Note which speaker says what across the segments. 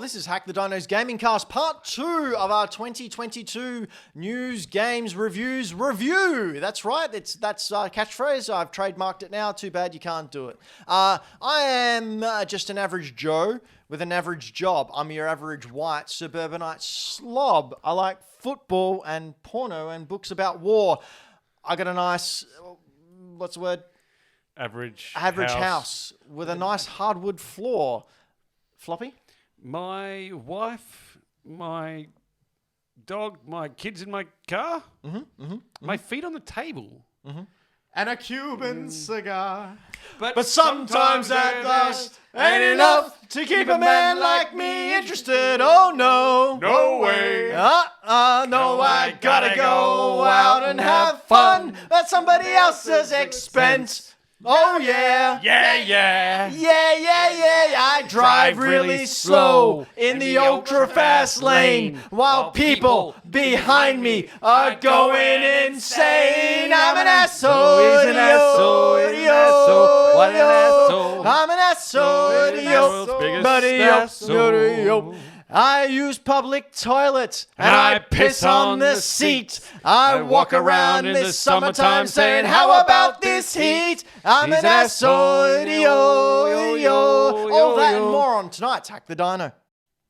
Speaker 1: This is Hack the Dino's Gaming Cast, part 2 of our 2022 News, Games, Reviews review. That's right. That's our catchphrase. I've trademarked it now. Too bad you can't do it. I am just an average Joe with an average job. I'm your average white suburbanite slob. I like football and porno and books about war. I got a nice, what's the word?
Speaker 2: Average
Speaker 1: house with a nice hardwood floor. Floppy?
Speaker 2: My wife, my dog, my kids in my car, my feet on the table.
Speaker 3: And a Cuban cigar.
Speaker 1: But sometimes at last ain't enough to keep a man like me interested. Oh no.
Speaker 2: No way.
Speaker 1: No, I gotta go out and have fun at somebody else's expense. Oh yeah.
Speaker 2: Yeah.
Speaker 1: I drive really slow in the ultra fast lane while people behind me are going insane. I'm an asshole.
Speaker 2: He's an asshole. He's an asshole. What an asshole.
Speaker 1: I'm an asshole.
Speaker 2: The world's biggest asshole.
Speaker 1: I use public toilets and I piss on the seat. I walk around in the summertime saying, how about this heat? I'm an asshole. All that and more on tonight's Hack the Dino.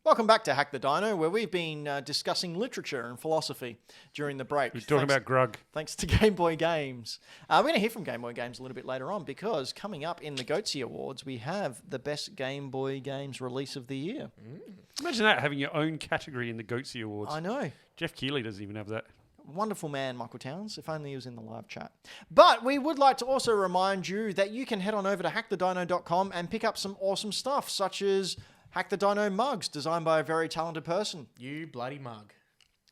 Speaker 1: Welcome back to Hack the Dino, where we've been discussing literature and philosophy during the break.
Speaker 2: We're talking about grug.
Speaker 1: Thanks to Game Boy Games. We're going to hear from Game Boy Games a little bit later on because coming up in the Goatsy Awards, we have the best Game Boy Games release of the year.
Speaker 2: Imagine that, having your own category in the Goatsy Awards.
Speaker 1: I know.
Speaker 2: Jeff Keighley doesn't even have that.
Speaker 1: Wonderful man, Michael Towns, if only he was in the live chat. But we would like to also remind you that you can head on over to hackthedino.com and pick up some awesome stuff, such as Hack the Dino mugs, designed by a very talented person.
Speaker 3: You bloody mug.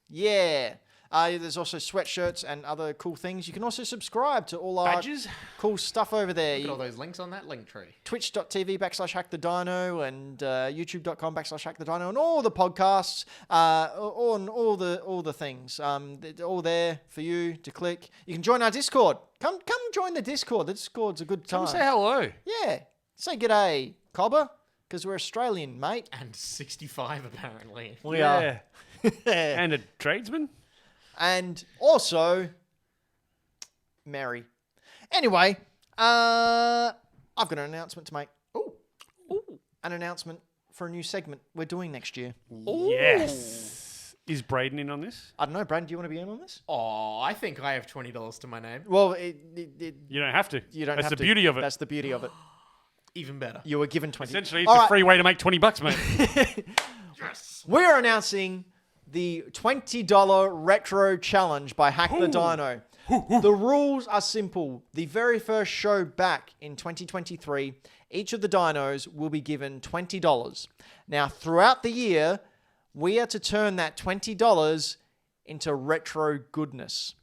Speaker 1: Yeah. There's also sweatshirts and other cool things. You can also subscribe to all our
Speaker 2: Badges?
Speaker 1: cool stuff over there.
Speaker 3: Look at all those links on that link tree.
Speaker 1: Twitch.tv/hackthedino and youtube.com/hackthedino and all the podcasts, on all the things. They're all there for you to click. You can join our Discord. Come join the Discord. The Discord's a good time.
Speaker 2: Come say hello.
Speaker 1: Yeah. Say g'day, Cobber, because we're Australian, mate.
Speaker 3: And 65 apparently.
Speaker 1: We are.
Speaker 2: And a tradesman?
Speaker 1: And also, Mary. Anyway, I've got an announcement to make. Ooh. An announcement for a new segment we're doing next year.
Speaker 2: Yes. Is Braden in on this?
Speaker 1: I don't know, Brandon, do you want to be in on this?
Speaker 3: Oh, I think I have $20 to my name.
Speaker 1: Well,
Speaker 2: You don't have to.
Speaker 1: you don't
Speaker 2: That's
Speaker 1: have
Speaker 2: the
Speaker 1: to.
Speaker 2: beauty of it.
Speaker 1: That's the beauty of it.
Speaker 3: Even better.
Speaker 1: You were given 20.
Speaker 2: Essentially, it's
Speaker 1: All
Speaker 2: a
Speaker 1: right.
Speaker 2: free way to make $20, mate.
Speaker 3: Yes.
Speaker 1: We're announcing the $20 Retro Challenge by Hack the Dino. The rules are simple. The very first show back in 2023, each of the dinos will be given $20. Now, throughout the year, we are to turn that $20 into retro goodness.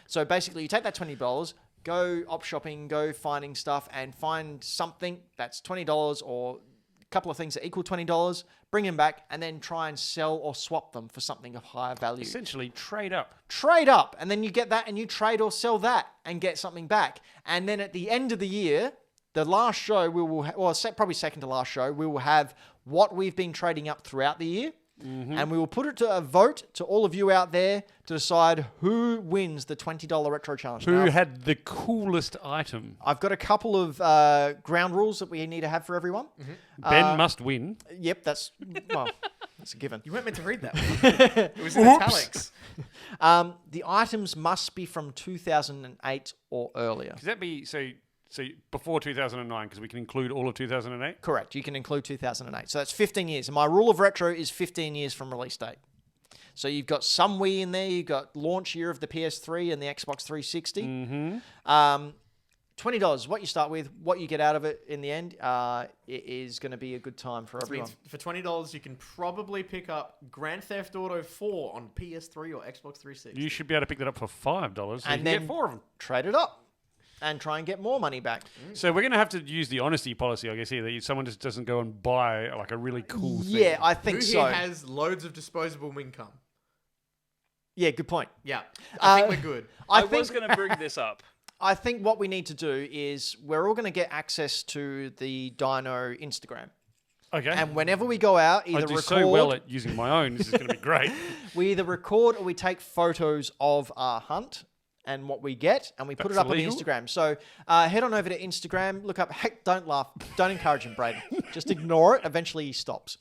Speaker 1: So basically, you take that $20, go op shopping, go finding stuff, and find something that's $20 or a couple of things that equal $20, bring them back, and then try and sell or swap them for something of higher value.
Speaker 2: Essentially, trade up.
Speaker 1: Trade up, and then you get that, and you trade or sell that and get something back. And then at the end of the year, the last show, we will, probably second to last show, we will have what we've been trading up throughout the year. And we will put it to a vote to all of you out there to decide who wins the $20 Retro Challenge.
Speaker 2: Who
Speaker 1: Now,
Speaker 2: had the coolest item?
Speaker 1: I've got a couple of ground rules that we need to have for everyone.
Speaker 2: Ben must win.
Speaker 1: Yep, that's a given.
Speaker 3: You weren't meant to read that one. It was in italics.
Speaker 1: The items must be from 2008 or earlier.
Speaker 2: Does that be so before 2009? Because we can include all of 2008.
Speaker 1: Correct. You can include 2008. So that's 15 years. And my rule of retro is 15 years from release date. So you've got some Wii in there. You've got launch year of the PS3 and the Xbox 360. $20. What you start with, what you get out of it in the end, it is going to be a good time for everyone.
Speaker 3: Means for $20, you can probably pick up Grand Theft Auto 4 on PS3 or Xbox 360.
Speaker 2: You should be able to pick that up for $5, so
Speaker 1: And
Speaker 2: you can
Speaker 1: then
Speaker 2: get 4 of them.
Speaker 1: Trade it up and try and get more money back.
Speaker 2: So we're going to have to use the honesty policy, I guess, here. That someone just doesn't go and buy like a really cool thing.
Speaker 1: Yeah, I think
Speaker 3: Who
Speaker 1: so.
Speaker 3: here has loads of disposable income?
Speaker 1: Yeah, good point.
Speaker 3: Yeah, I think we're good.
Speaker 4: I was going to bring this up.
Speaker 1: I think what we need to do is we're all going to get access to the Dino Instagram.
Speaker 2: Okay.
Speaker 1: And whenever we go out,
Speaker 2: I
Speaker 1: either
Speaker 2: do
Speaker 1: record,
Speaker 2: so well at using my own. This is going to be great.
Speaker 1: we either record or we take photos of our hunt and what we get, and we put it
Speaker 2: That's
Speaker 1: up
Speaker 2: illegal?
Speaker 1: on the Instagram. So head on over to Instagram, look up, heck, don't laugh, don't encourage him, Braden. Just ignore it. Eventually he stops.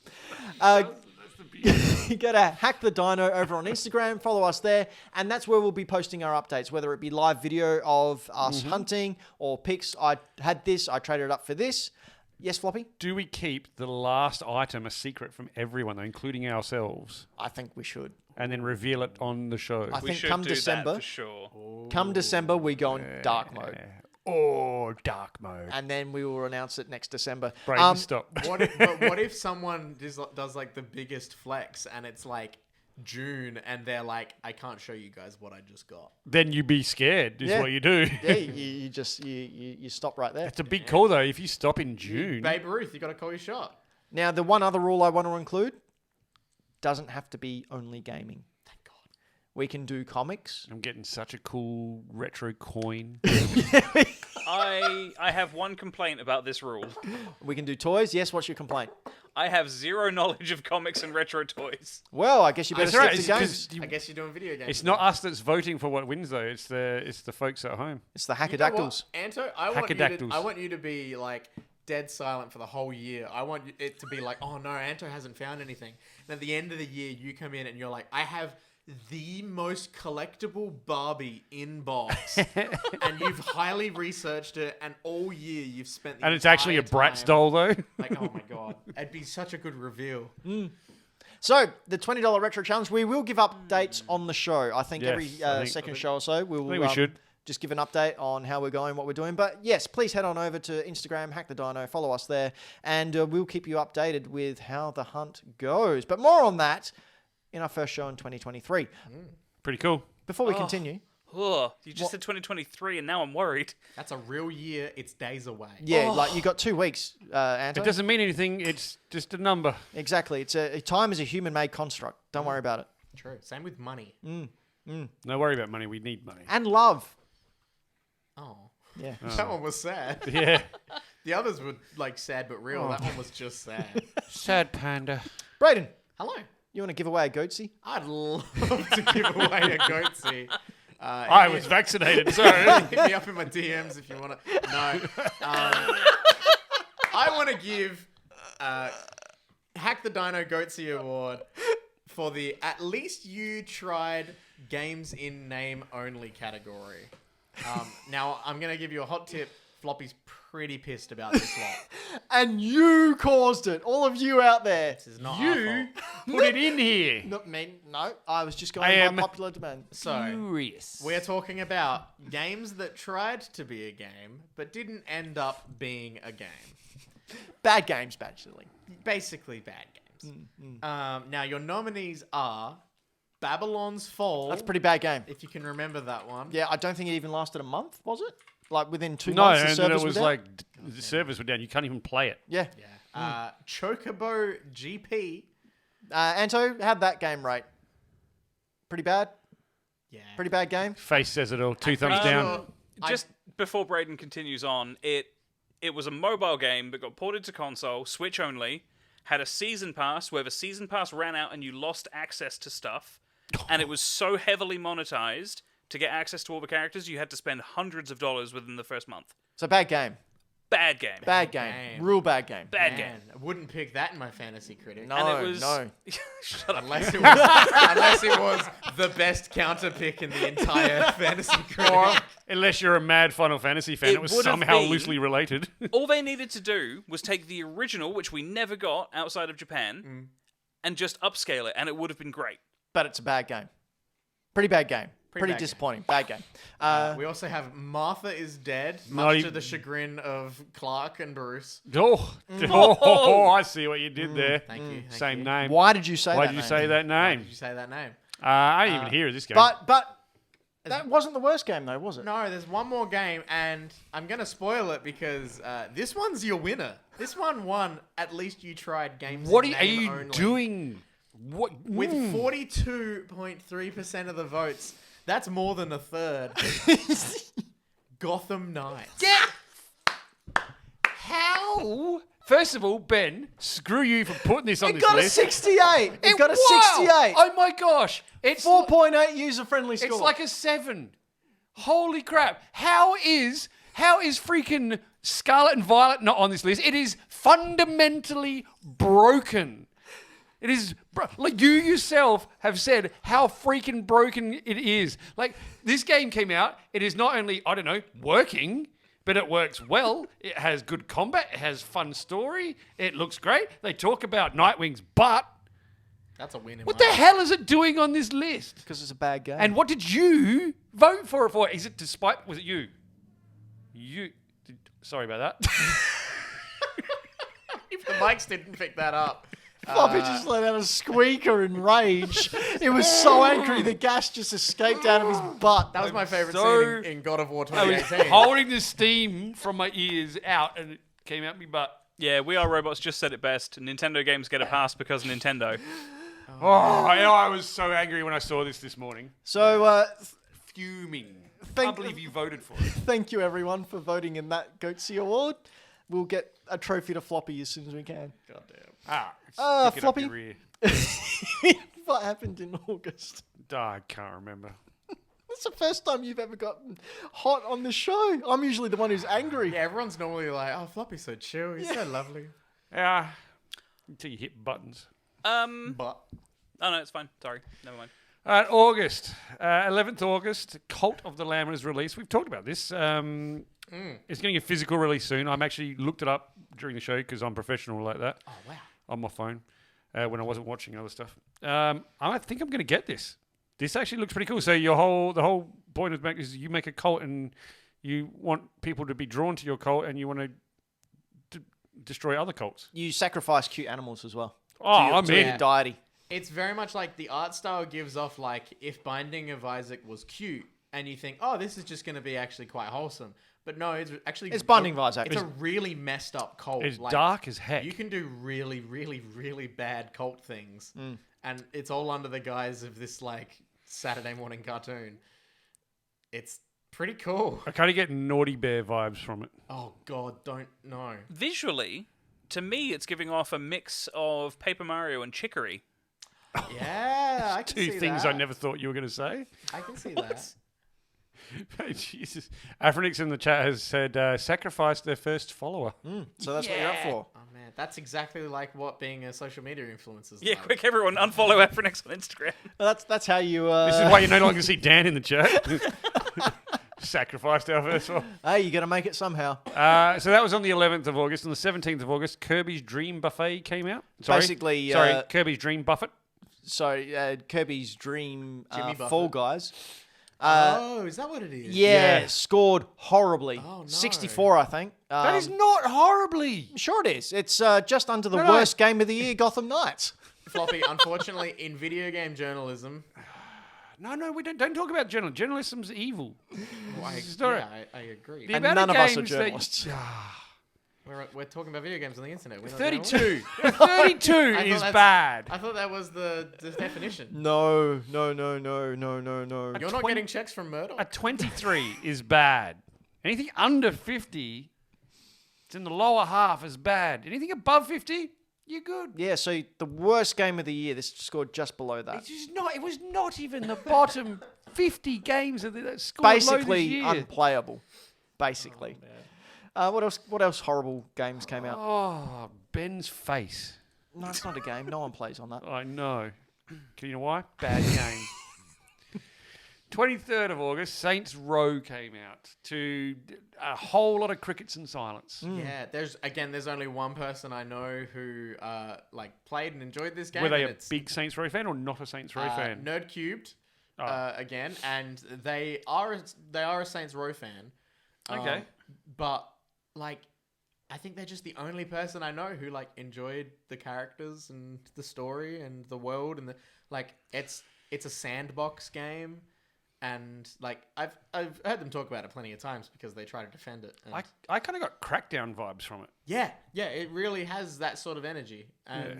Speaker 1: You go to Hack the Dino over on Instagram, follow us there, and that's where we'll be posting our updates, whether it be live video of us hunting or pics. I had this, I traded it up for this. Yes, Floppy?
Speaker 2: Do we keep the last item a secret from everyone, though, including ourselves,
Speaker 1: I think we should.
Speaker 2: and then reveal it on the show?
Speaker 1: I
Speaker 4: We
Speaker 1: think
Speaker 4: should
Speaker 1: come
Speaker 4: do
Speaker 1: December,
Speaker 4: that for sure.
Speaker 1: come December, we go in dark mode.
Speaker 2: Oh, dark mode.
Speaker 1: And then we will announce it next December.
Speaker 2: Braden, stop.
Speaker 3: What if someone does like the biggest flex and it's like June and they're like, I can't show you guys what I just got.
Speaker 2: Then you be scared, is
Speaker 1: Yeah.
Speaker 2: what you do.
Speaker 1: Yeah, you just you stop right there.
Speaker 2: It's a big call, though. If you stop in June.
Speaker 3: Babe Ruth, you got to call your shot.
Speaker 1: Now, the one other rule I want to include doesn't have to be only gaming.
Speaker 3: Thank God.
Speaker 1: We can do comics.
Speaker 2: I'm getting such a cool retro coin.
Speaker 4: I have one complaint about this rule.
Speaker 1: We can do toys. Yes, what's your complaint?
Speaker 4: I have zero knowledge of comics and retro toys.
Speaker 1: Well, I guess you better
Speaker 2: That's right.
Speaker 1: stick to games.
Speaker 3: I guess you're doing video games.
Speaker 2: It's not us that's voting for what wins, though. It's the folks at home.
Speaker 1: It's the
Speaker 3: You know what,
Speaker 1: hackadactyls.
Speaker 3: Anto,
Speaker 2: Hackadactyls.
Speaker 3: I want you to be like dead silent for the whole year. I want it to be like, oh no, Anto hasn't found anything. And at the end of the year, you come in and you're like, I have the most collectible Barbie in box, and you've highly researched it, and all year you've spent.
Speaker 2: And it's actually a
Speaker 3: entire
Speaker 2: Bratz
Speaker 3: time-
Speaker 2: doll, though.
Speaker 3: Like, oh my god, it'd be such a good reveal.
Speaker 1: So, the $20 retro challenge, we will give updates on the show. I think
Speaker 2: Yes,
Speaker 1: every
Speaker 2: I think-
Speaker 1: second show or so, we will
Speaker 2: we should.
Speaker 1: just give an update on how we're going, what we're doing. But yes, please head on over to Instagram, Hack the Dino, follow us there, and we'll keep you updated with how the hunt goes. But more on that in our first show in 2023.
Speaker 2: Pretty cool.
Speaker 1: Before we continue,
Speaker 4: Ugh, you just said 2023 and now I'm worried.
Speaker 3: That's a real year. It's days away.
Speaker 1: yeah, like you got 2 weeks, Anto.
Speaker 2: It doesn't mean anything. It's just a number.
Speaker 1: Exactly. Time is a human-made construct. Don't worry about it.
Speaker 3: True. Same with money.
Speaker 2: No worry about money. We need money.
Speaker 1: And love.
Speaker 3: Oh,
Speaker 1: Yeah.
Speaker 3: that one was sad.
Speaker 2: Yeah.
Speaker 3: The others were like sad but real. That one was just sad.
Speaker 2: Sad panda.
Speaker 1: Braden,
Speaker 3: Hello.
Speaker 1: you want to give away a goatsy?
Speaker 3: I'd love to give away a goatsy.
Speaker 2: I was vaccinated, sorry.
Speaker 3: Hit me up in my DMs if you want to. No. I want to give Hack the Dino Goatsy Award for the at least you tried games in name only category. Now, I'm going to give you a hot tip. Floppy's pretty pissed about this lot.
Speaker 1: And you caused it. All of you out there.
Speaker 3: This is not our
Speaker 2: You
Speaker 3: fault.
Speaker 2: put it in here.
Speaker 1: Not me. No, I was just
Speaker 2: I
Speaker 1: going
Speaker 2: am-
Speaker 1: by popular demand.
Speaker 3: So,
Speaker 2: Furious.
Speaker 3: we're talking about games that tried to be a game, but didn't end up being a game.
Speaker 1: Bad games, basically.
Speaker 3: Basically bad games. Now, your nominees are Babylon's Fall.
Speaker 1: That's a pretty bad game.
Speaker 3: If you can remember that one.
Speaker 1: Yeah, I don't think it even lasted a month, was it? Like within 2
Speaker 2: No,
Speaker 1: months, the
Speaker 2: and then
Speaker 1: servers
Speaker 2: it was
Speaker 1: were down?
Speaker 2: like the servers were down. You can't even play it.
Speaker 1: Yeah.
Speaker 3: Yeah. Chocobo GP.
Speaker 1: Anto, how'd that game rate? Pretty bad?
Speaker 3: Yeah.
Speaker 1: Pretty bad game?
Speaker 2: Face says it all. Two thumbs
Speaker 3: pretty
Speaker 2: down.
Speaker 3: sure-
Speaker 4: Just before Braden continues on, it was a mobile game that got ported to console, Switch only, had a season pass where the season pass ran out and you lost access to stuff, and it was so heavily monetized to get access to all the characters, you had to spend hundreds of dollars within the first month.
Speaker 1: It's a bad game.
Speaker 4: Bad game.
Speaker 1: Bad game.
Speaker 3: game.
Speaker 1: Real bad game.
Speaker 4: Bad
Speaker 3: Man,
Speaker 4: game.
Speaker 3: I wouldn't pick that in my fantasy critic.
Speaker 1: No,
Speaker 4: And it was
Speaker 1: no.
Speaker 4: Shut up.
Speaker 3: Unless it was the best counter pick in the entire fantasy critic.
Speaker 2: Or unless you're a mad Final Fantasy fan,
Speaker 4: It
Speaker 2: it was
Speaker 4: would have
Speaker 2: somehow
Speaker 4: been-
Speaker 2: loosely related.
Speaker 4: All they needed to do was take the original, which we never got outside of Japan, and just upscale it, and it would have been great.
Speaker 1: But it's a bad game. Pretty bad game. Pretty
Speaker 3: bad
Speaker 1: disappointing. Bad game.
Speaker 3: We also have Martha is Dead,
Speaker 2: Not
Speaker 3: much to
Speaker 2: even-
Speaker 3: the chagrin of Clark and Bruce.
Speaker 2: I see what you did there.
Speaker 3: Thank you. Thank
Speaker 2: Same
Speaker 3: you.
Speaker 2: name.
Speaker 1: Why did you say
Speaker 2: Why
Speaker 1: that
Speaker 2: did you
Speaker 1: name?
Speaker 2: say that
Speaker 3: Why
Speaker 2: name?
Speaker 3: did you say that name?
Speaker 2: I didn't even hear this game.
Speaker 1: But that wasn't the worst game, though, was it?
Speaker 3: No, there's one more game, and I'm going to spoil it because this one's your winner. This one won At Least You Tried Games
Speaker 2: what
Speaker 3: in
Speaker 2: are
Speaker 3: Name
Speaker 2: you
Speaker 3: Only.
Speaker 2: doing? What?
Speaker 3: With 42.3% of the votes, that's more than a third. Gotham Knights.
Speaker 1: How?
Speaker 2: First of all, Ben, screw you for putting this on
Speaker 1: It
Speaker 2: this
Speaker 1: got a
Speaker 2: list.
Speaker 1: 68. It got a
Speaker 2: Wow!
Speaker 1: 68.
Speaker 2: Oh my gosh. It's
Speaker 1: 4.8 user-friendly score.
Speaker 2: It's like a 7. Holy crap. How is freaking Scarlet and Violet not on this list? It is fundamentally broken. It is, like you yourself have said how freaking broken it is. Like, this game came out, it is not only, I don't know, working, but it works well. It has good combat, it has fun story, it looks great. They talk about Nightwing's butt.
Speaker 3: That's a win in
Speaker 2: What
Speaker 3: my
Speaker 2: the hell is it doing on this list?
Speaker 1: because it's a bad game.
Speaker 2: And what did you vote for it for? Is it despite, was it you? Sorry about that.
Speaker 3: If the mics didn't pick that up.
Speaker 1: Floppy just let out a squeaker in rage. It was so angry the gas just escaped out of his butt.
Speaker 3: That was my favorite
Speaker 2: so-
Speaker 3: scene in God of War
Speaker 2: I was
Speaker 3: 2018.
Speaker 2: holding the steam from my ears out and it came out me butt.
Speaker 4: Yeah, We Are Robots just said it best. Nintendo games get a pass because Nintendo.
Speaker 2: Oh, I was so angry when I saw this morning.
Speaker 1: So,
Speaker 2: Fuming.
Speaker 1: Thank-
Speaker 2: Can't believe you voted for it.
Speaker 1: thank you everyone for voting in that Goatsy Award. We'll get a trophy to Floppy as soon as we can.
Speaker 2: Stick it up
Speaker 1: Floppy.
Speaker 2: your ear.
Speaker 1: What happened in August?
Speaker 2: I can't remember.
Speaker 1: That's the first time you've ever gotten hot on the show. I'm usually the one who's angry.
Speaker 3: Yeah, everyone's normally like, oh, Floppy's so chill. He's so lovely.
Speaker 2: Yeah. Until you hit buttons.
Speaker 3: But
Speaker 4: Oh, no, it's fine. Sorry. Never mind.
Speaker 2: All right, August. 11th August, Cult of the Lamb is released. We've talked about this. It's getting a physical release soon. I'm actually looked it up during the show because I'm professional like that.
Speaker 3: oh wow.
Speaker 2: On my phone when I wasn't watching other stuff. I think I'm going to get this. This actually looks pretty cool. So the whole point of is you make a cult and you want people to be drawn to your cult and you want to destroy other cults.
Speaker 1: You sacrifice cute animals as well.
Speaker 2: Oh, I'm
Speaker 1: To your
Speaker 2: in.
Speaker 1: deity.
Speaker 3: It's very much like the art style gives off like if Binding of Isaac was cute and you think, oh, this is just going to be actually quite wholesome. But no, it's actually...
Speaker 1: It's Binding of Isaac.
Speaker 3: It's a really messed up cult.
Speaker 2: It's
Speaker 3: Like,
Speaker 2: dark as heck.
Speaker 3: You can do really, really, really bad cult things. And it's all under the guise of this like Saturday morning cartoon. It's pretty cool.
Speaker 2: I kind of get Naughty Bear vibes from it.
Speaker 3: Oh God, don't know.
Speaker 4: Visually, to me, it's giving off a mix of Paper Mario and Chicory.
Speaker 3: Yeah, I can
Speaker 2: Two
Speaker 3: see
Speaker 2: things
Speaker 3: that.
Speaker 2: I never thought you were going to say.
Speaker 3: I can see that.
Speaker 2: Jesus. Afronix in the chat has said, sacrificed their first follower.
Speaker 1: So that's what you're up for.
Speaker 3: Oh man, that's exactly like what being a social media influencer is
Speaker 4: Yeah,
Speaker 3: like.
Speaker 4: quick, everyone, unfollow Afronix on Instagram.
Speaker 1: That's how you.
Speaker 2: This is why you no longer see Dan in the chat. Sacrificed our first one.
Speaker 1: Hey, you got to make it somehow.
Speaker 2: So that was on the 11th of August. On the 17th of August, Kirby's Dream Buffet came out. Sorry.
Speaker 1: Basically,
Speaker 2: Sorry, Kirby's Dream Buffet.
Speaker 1: So Kirby's Dream
Speaker 3: Jimmy Buffett.
Speaker 1: Fall Guys.
Speaker 3: Oh, is that what it is?
Speaker 1: Yeah,
Speaker 2: Yeah.
Speaker 1: scored horribly.
Speaker 3: Oh, no.
Speaker 1: 64, I think.
Speaker 2: That is not horribly.
Speaker 1: Sure it is. It's just under the
Speaker 2: No, no.
Speaker 1: worst game of the year, Gotham Knights.
Speaker 3: Floppy, unfortunately, in video game journalism,
Speaker 2: No, we don't talk about journalism. Journalism's evil.
Speaker 3: I agree.
Speaker 2: The
Speaker 1: And
Speaker 2: amount
Speaker 1: none of us are
Speaker 2: games that-
Speaker 1: journalists.
Speaker 3: We're talking about video games on the internet. We're not
Speaker 2: 32.
Speaker 3: journalists.
Speaker 2: 32
Speaker 3: I thought
Speaker 2: is
Speaker 3: that's-
Speaker 2: bad.
Speaker 3: I thought that was the definition.
Speaker 1: No.
Speaker 3: You're not getting checks from
Speaker 2: A
Speaker 3: Murdoch?
Speaker 2: 23 is bad. Anything under 50, it's in the lower half, is bad. Anything above 50, you're good.
Speaker 1: Yeah, so the worst game of the year, this scored just below that.
Speaker 2: It's just not. It was not even the bottom 50 games that scored low
Speaker 1: Basically
Speaker 2: this year.
Speaker 1: unplayable. Basically. What else horrible games came out?
Speaker 2: Oh, Ben's face.
Speaker 1: No, it's not a game. No one plays on that.
Speaker 2: I know. You know why? Bad game. 23rd of August, Saints Row came out to a whole lot of crickets and silence.
Speaker 3: Yeah, there's only one person I know who played and enjoyed this game.
Speaker 2: Were they
Speaker 3: and
Speaker 2: a
Speaker 3: it's,
Speaker 2: big Saints Row fan or not a Saints Row fan?
Speaker 3: Nerd Cubed
Speaker 2: Oh.
Speaker 3: again, and they are a Saints Row fan.
Speaker 2: Okay.
Speaker 3: But like, I think they're just the only person I know who like enjoyed the characters and the story and the world and the like. It's a sandbox game, and like I've heard them talk about it plenty of times because they try to defend it. And
Speaker 2: I kind of got Crackdown vibes from it.
Speaker 3: yeah, it really has that sort of energy, and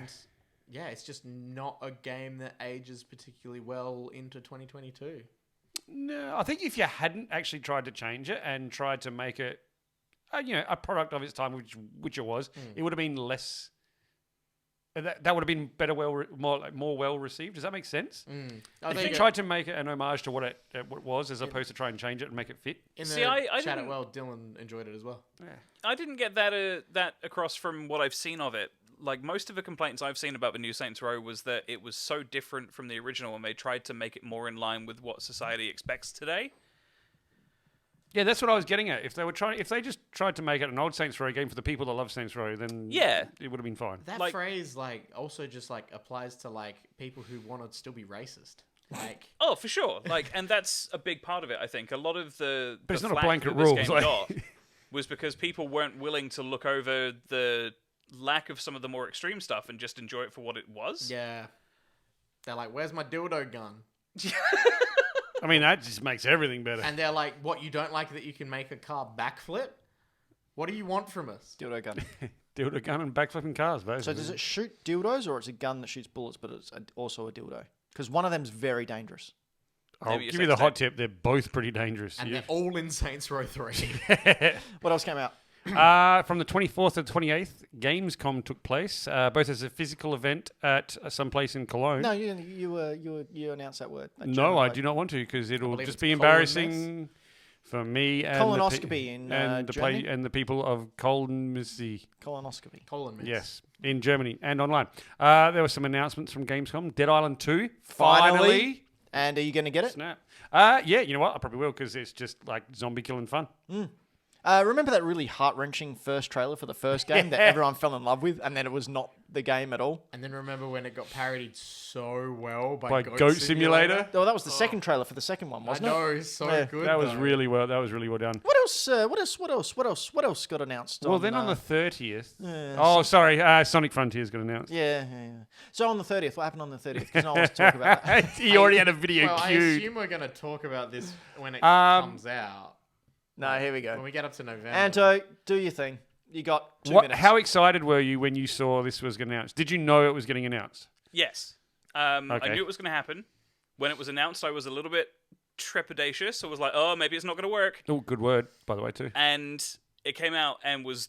Speaker 3: yeah, it's just not a game that ages particularly well into 2022.
Speaker 2: No, I think if you hadn't actually tried to change it and tried to make it a product of its time, which it was, it would have been less. That would have been better, more well received. Does that make sense? If you tried to make it an homage to what it was, as opposed to try and change it and make it fit.
Speaker 3: In the
Speaker 4: See, I
Speaker 3: chat
Speaker 4: didn't-
Speaker 3: Dylan enjoyed it as well.
Speaker 4: I didn't get that across from what I've seen of it. Like, most of the complaints I've seen about the new Saints Row was that it was so different from the original, and they tried to make it more in line with what society expects today.
Speaker 2: Yeah, that's what I was getting at. If they just tried to make it an old Saints Row game for the people that love Saints Row, then
Speaker 4: Yeah.
Speaker 2: it would have been fine.
Speaker 3: That
Speaker 4: Like-
Speaker 3: phrase also just applies to people who want to still be racist.
Speaker 4: Oh, for sure. And that's a big part of it, I think. A lot of the
Speaker 2: But it's
Speaker 4: the
Speaker 2: not a
Speaker 4: flack
Speaker 2: blanket
Speaker 4: that this
Speaker 2: rule,
Speaker 4: game
Speaker 2: like-
Speaker 4: got was because people weren't willing to look over the lack of some of the more extreme stuff and just enjoy it for what it was.
Speaker 3: Yeah. They're like, "Where's my dildo gun?"
Speaker 2: I mean, that just makes everything better.
Speaker 3: And they're like, "What, you don't like that you can make a car backflip? What do you want from us?"
Speaker 1: Dildo gun.
Speaker 2: Dildo gun and backflipping cars, basically.
Speaker 1: So does it shoot dildos, or it's a gun that shoots bullets, but it's also a dildo? Because one of them's very dangerous.
Speaker 2: I'll
Speaker 4: Maybe a
Speaker 2: give you the
Speaker 4: sex
Speaker 2: hot
Speaker 4: tape.
Speaker 2: tip. They're both pretty dangerous.
Speaker 3: And
Speaker 2: Yeah.
Speaker 3: they're all in Saints Row 3.
Speaker 1: What else came out?
Speaker 2: From the 24th to the 28th, Gamescom took place, both as a physical event at some place in Cologne.
Speaker 1: No, you announced that word. that
Speaker 2: No,
Speaker 1: German
Speaker 2: I
Speaker 1: word.
Speaker 2: do not want to, because it'll
Speaker 3: believe
Speaker 2: just
Speaker 3: it's
Speaker 2: be
Speaker 3: colon
Speaker 2: embarrassing for me and
Speaker 1: Colonoscopy in Germany?
Speaker 2: and the people of Kolmsee.
Speaker 1: Colonoscopy.
Speaker 3: Colon miss.
Speaker 2: Yes, in Germany and online. There were some announcements from Gamescom. Dead Island 2,
Speaker 1: Finally.
Speaker 2: finally.
Speaker 1: And are you going to get it?
Speaker 2: Snap. Yeah, you know what? I probably will, because it's just like zombie killing fun.
Speaker 1: Remember that really heart-wrenching first trailer for the first game that everyone fell in love with, and then it was not the game at all?
Speaker 3: And then remember when it got parodied so well
Speaker 2: By
Speaker 3: by
Speaker 2: Goat Simulator?
Speaker 1: Oh, that was the second trailer for the second one,
Speaker 3: I
Speaker 1: wasn't it?
Speaker 3: know, it's so
Speaker 1: Yeah.
Speaker 3: good.
Speaker 2: That was
Speaker 3: though.
Speaker 2: really well. That was really well done.
Speaker 1: What else got announced?
Speaker 2: Well, then on the 30th.
Speaker 1: Yeah,
Speaker 2: Oh, sorry. Sonic Frontiers got announced.
Speaker 1: Yeah. So on the 30th, what happened on the 30th? Because no one wants to talk about that.
Speaker 2: He already had a video
Speaker 3: Well, I
Speaker 2: queued.
Speaker 3: assume we're going to talk about this when it
Speaker 2: Um,
Speaker 3: comes out.
Speaker 1: No, here we
Speaker 3: When
Speaker 1: go.
Speaker 3: we get up to November.
Speaker 1: Anto, do your thing. You got 2 minutes.
Speaker 2: How excited were you when you saw this was getting announced? Did you know it was getting announced?
Speaker 4: Yes. I
Speaker 2: Okay.
Speaker 4: knew it was going to happen. When it was announced, I was a little bit trepidatious. I was like, oh, maybe it's not going to work.
Speaker 2: Oh, good word, by the way, too.
Speaker 4: And it came out and was...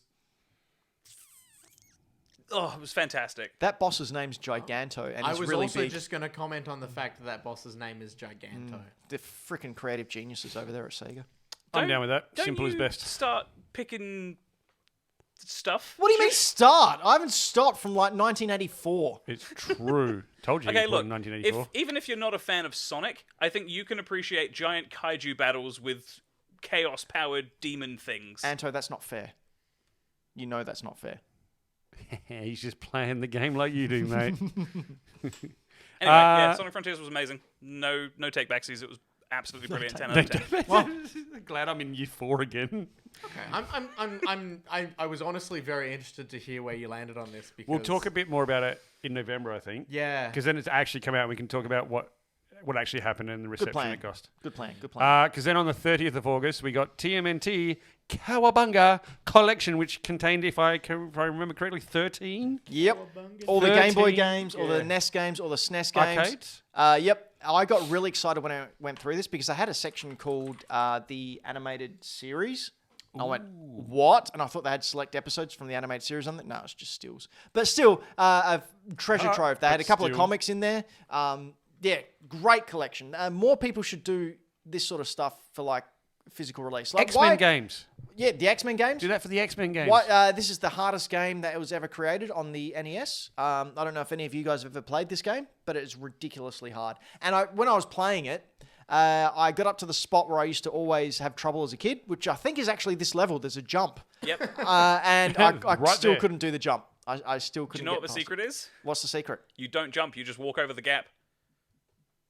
Speaker 4: Oh, it was fantastic.
Speaker 1: That boss's name's Giganto, and
Speaker 3: I
Speaker 1: he's
Speaker 3: was
Speaker 1: really
Speaker 3: also
Speaker 1: big.
Speaker 3: just going to comment on the fact that that boss's name is Giganto.
Speaker 1: The freaking creative geniuses over there at Sega.
Speaker 2: I'm
Speaker 4: Don't-
Speaker 2: down with that.
Speaker 4: Don't
Speaker 2: Simple
Speaker 4: you
Speaker 2: as best.
Speaker 4: start picking stuff.
Speaker 1: What do you mean start? I haven't stopped from like 1984.
Speaker 2: It's true. Told you.
Speaker 4: Okay,
Speaker 2: he put
Speaker 4: look,
Speaker 2: in 1984.
Speaker 4: even if you're not a fan of Sonic, I think you can appreciate giant kaiju battles with chaos-powered demon things.
Speaker 1: Anto, that's not fair. You know that's not fair.
Speaker 2: He's just playing the game like you do, mate.
Speaker 4: Anyway, yeah, Sonic Frontiers was amazing. No take-backsies. It was absolutely brilliant. 10 out of 10.
Speaker 2: Glad I'm in year 4 again.
Speaker 3: Okay. I was honestly very interested to hear where you landed on this because
Speaker 2: We'll talk a bit more about it in November, I think.
Speaker 3: Yeah.
Speaker 2: Because then it's actually come out and we can talk about what actually happened and the reception
Speaker 1: plan.
Speaker 2: it got.
Speaker 1: Good plan. Good plan.
Speaker 2: Because then on the 30th of August, we got TMNT Cowabunga Collection, which contained, if I remember correctly, 13
Speaker 1: Yep. All the Game Boy
Speaker 2: 13,
Speaker 1: games, all the
Speaker 3: yeah.
Speaker 1: NES games, all the SNES games.
Speaker 2: arcades.
Speaker 1: Yep. I got really excited when I went through this because I had a section called the animated series. I went, what? And I thought they had select episodes from the animated series on that. No, it's just stills. But still, a treasure trove. They had
Speaker 2: but
Speaker 1: a couple of
Speaker 2: stills.
Speaker 1: comics in there. Yeah, great collection. More people should do this sort of stuff for like physical release. Like,
Speaker 2: X-Men
Speaker 1: why-
Speaker 2: games.
Speaker 1: Yeah, the X-Men games.
Speaker 2: Do that for the X-Men games.
Speaker 1: Why, this is the hardest game that was ever created on the NES. I don't know if any of you guys have ever played this game, but it's ridiculously hard. And when I was playing it, I got up to the spot where I used to always have trouble as a kid, which I think is actually this level. There's a jump.
Speaker 4: Yep.
Speaker 1: And I
Speaker 2: Right
Speaker 1: still
Speaker 2: there.
Speaker 1: couldn't do the jump. I still
Speaker 4: Do
Speaker 1: couldn't
Speaker 4: you know
Speaker 1: get
Speaker 4: what the
Speaker 1: past it.
Speaker 4: secret is?
Speaker 1: What's the secret?
Speaker 4: You don't jump. You just walk over the gap.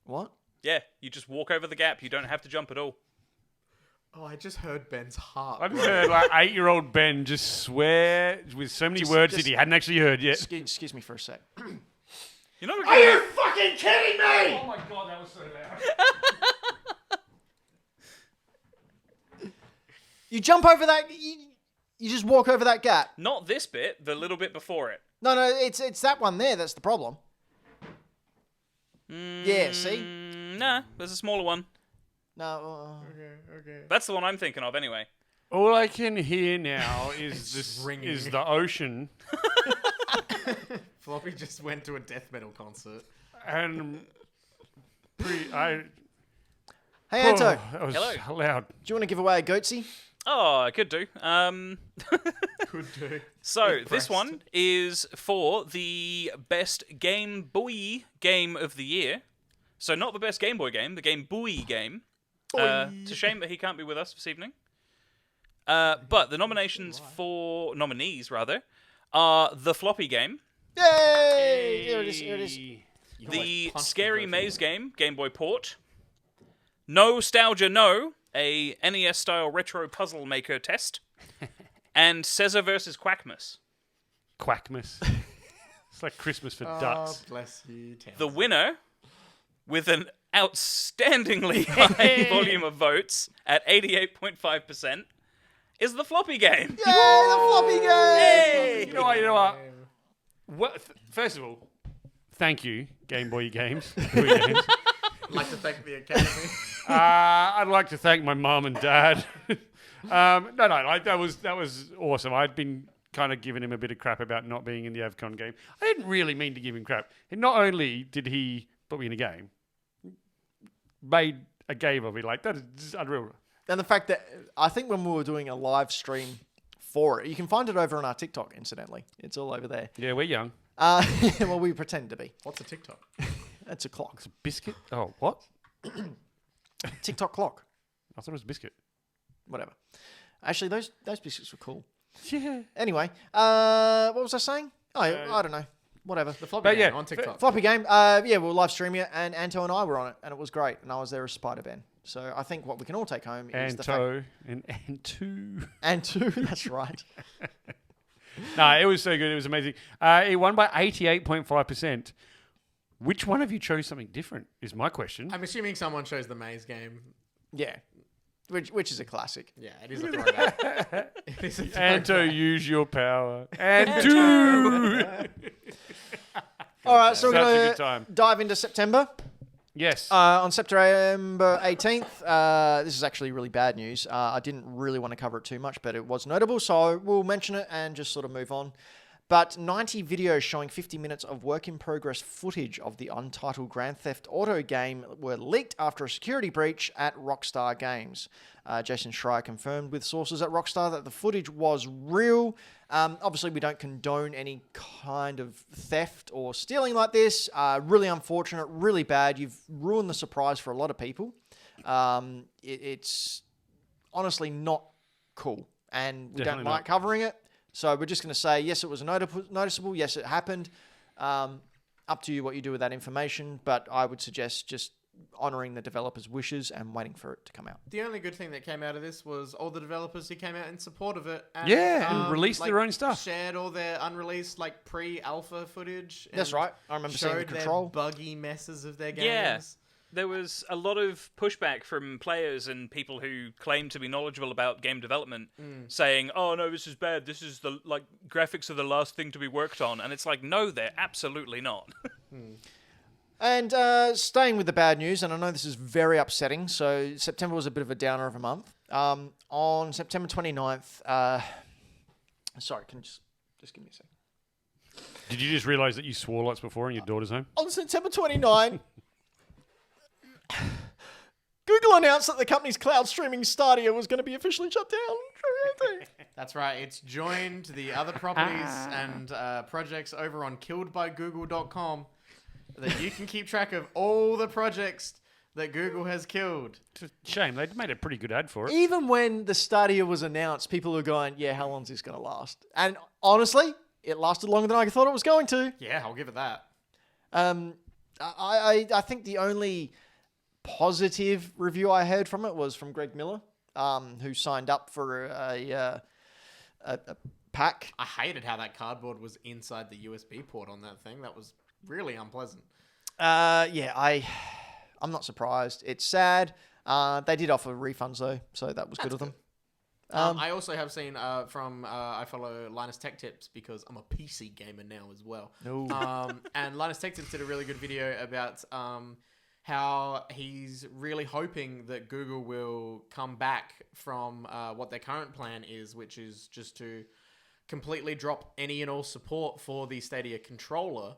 Speaker 1: What?
Speaker 4: Yeah, you just walk over the gap. You don't have to jump at all.
Speaker 3: Oh, I just heard Ben's heart.
Speaker 2: I just heard like 8-year-old Ben just swear with so many words that he hadn't actually heard yet.
Speaker 1: Excuse me for a sec.
Speaker 4: You're not.
Speaker 1: Are you fucking kidding me?
Speaker 2: Oh my god, that was so loud.
Speaker 1: You jump over that... You just walk over that gap.
Speaker 4: Not this bit. The little bit before it.
Speaker 1: No, it's that one there that's the problem. Yeah, see?
Speaker 4: Nah, there's a smaller one.
Speaker 1: No.
Speaker 3: Okay.
Speaker 4: That's the one I'm thinking of, anyway.
Speaker 2: All I can hear now is
Speaker 3: ringing.
Speaker 2: is the ocean,
Speaker 3: Floppy just went to a death metal concert.
Speaker 2: and
Speaker 1: Hey, Anto,
Speaker 2: that was
Speaker 4: Hello.
Speaker 2: loud.
Speaker 1: do you want to give away a goatsy?
Speaker 4: Oh, I could do.
Speaker 3: Could do.
Speaker 4: So this
Speaker 3: Impressed.
Speaker 4: one is for the best Game Boy game of the year. So not the best Game Boy game, the Game Boy game. It's a shame that he can't be with us this evening. But the nominees are the floppy game,
Speaker 1: Yay! Here it is. Here it is.
Speaker 4: the
Speaker 3: punch
Speaker 4: Scary
Speaker 3: them both
Speaker 4: Maze game, Game Boy Port, Nostalgia No, a NES-style retro puzzle maker test, and Caesar vs. Quackmas.
Speaker 2: Quackmas. It's like Christmas for ducks.
Speaker 3: Bless you, Townsend.
Speaker 4: The winner, with an outstandingly high volume of votes at 88.5%, is the floppy game.
Speaker 1: Yay, the floppy game!
Speaker 4: Hey!
Speaker 2: You know what? First of all, thank you, Game Boy Games. Boy Games.
Speaker 3: I'd like to thank the Academy.
Speaker 2: I'd like to thank my mum and dad. That was awesome. I'd been kind of giving him a bit of crap about not being in the Avcon game. I didn't really mean to give him crap. And not only did he put me in a game, made a game of me. Like, that is unreal.
Speaker 1: And the fact that I think when we were doing a live stream for it, you can find it over on our TikTok, incidentally. It's all over there.
Speaker 2: Yeah, we're young.
Speaker 1: Well, we pretend to be.
Speaker 3: What's a TikTok?
Speaker 1: It's a clock.
Speaker 2: It's a biscuit. Oh, what?
Speaker 1: TikTok clock.
Speaker 2: I thought it was a biscuit.
Speaker 1: Whatever. Actually, those biscuits were cool.
Speaker 2: Yeah.
Speaker 1: Anyway, what was I saying? Oh, I don't know. Whatever.
Speaker 3: The floppy
Speaker 2: But
Speaker 3: game
Speaker 2: yeah,
Speaker 3: on TikTok.
Speaker 1: Floppy game. Yeah, we'll live stream it, and Anto and I were on it, and it was great. And I was there as Spider-Ben. So I think what we can all take home is the fact...
Speaker 2: Anto and Antu.
Speaker 1: Anto, that's right.
Speaker 2: No, it was so good. It was amazing. It won by 88.5%. Which one of you chose something different is my question.
Speaker 3: I'm assuming someone chose the maze game.
Speaker 1: Yeah. Which is a classic.
Speaker 3: Yeah, it is a throwback. It is a throwback.
Speaker 2: Anto, use your power. Antu!
Speaker 1: All right, so we're
Speaker 2: Such a
Speaker 1: going
Speaker 2: good time.
Speaker 1: to dive into September.
Speaker 2: Yes.
Speaker 1: On September 18th, this is actually really bad news. I didn't really want to cover it too much, but it was notable, so we'll mention it and just sort of move on. But 90 videos showing 50 minutes of work-in-progress footage of the untitled Grand Theft Auto game were leaked after a security breach at Rockstar Games. Jason Schreier confirmed with sources at Rockstar that the footage was real. Obviously, we don't condone any kind of theft or stealing like this. Really unfortunate, really bad. You've ruined the surprise for a lot of people. It's honestly not cool, and we
Speaker 2: Definitely
Speaker 1: don't like
Speaker 2: not.
Speaker 1: covering it. So we're just going to say, yes, it was noticeable. Yes, it happened. Up to you what you do with that information. But I would suggest just honouring the developers' wishes and waiting for it to come out.
Speaker 3: The only good thing that came out of this was all the developers who came out in support of it. And,
Speaker 2: Yeah, and released their own stuff.
Speaker 3: Shared all their unreleased, like, pre-alpha footage.
Speaker 1: That's
Speaker 3: and
Speaker 1: right. I remember seeing the
Speaker 3: showed their
Speaker 1: control.
Speaker 3: buggy messes of their games.
Speaker 4: Yeah. There was a lot of pushback from players and people who claim to be knowledgeable about game development, saying, "Oh no, this is bad. This is the graphics are the last thing to be worked on." And it's like, no, they're absolutely not.
Speaker 1: And staying with the bad news, and I know this is very upsetting, so September was a bit of a downer of a month. On September 29th, sorry, can you just give me a second.
Speaker 2: Did you just realise that you swore lots before in your daughter's home?
Speaker 1: On September 29th, Google announced that the company's cloud streaming Stadia was going to be officially shut down.
Speaker 3: That's right. It's joined the other properties and projects over on killedbygoogle.com that you can keep track of all the projects that Google has killed.
Speaker 2: It's a shame. They made a pretty good ad for it.
Speaker 1: Even when the Stadia was announced, people were going, yeah, how long is this going to last? And honestly, it lasted longer than I thought it was going to.
Speaker 3: Yeah, I'll give it that.
Speaker 1: I think the only positive review I heard from it was from Greg Miller, who signed up for a pack.
Speaker 3: I hated how that cardboard was inside the USB port on that thing. That was really unpleasant.
Speaker 1: I'm not surprised. It's sad. They did offer refunds though, so that was good of them.
Speaker 3: I also have seen I follow Linus Tech Tips because I'm a PC gamer now as well.
Speaker 1: No.
Speaker 3: And Linus Tech Tips did a really good video about how he's really hoping that Google will come back from what their current plan is, which is just to completely drop any and all support for the Stadia controller,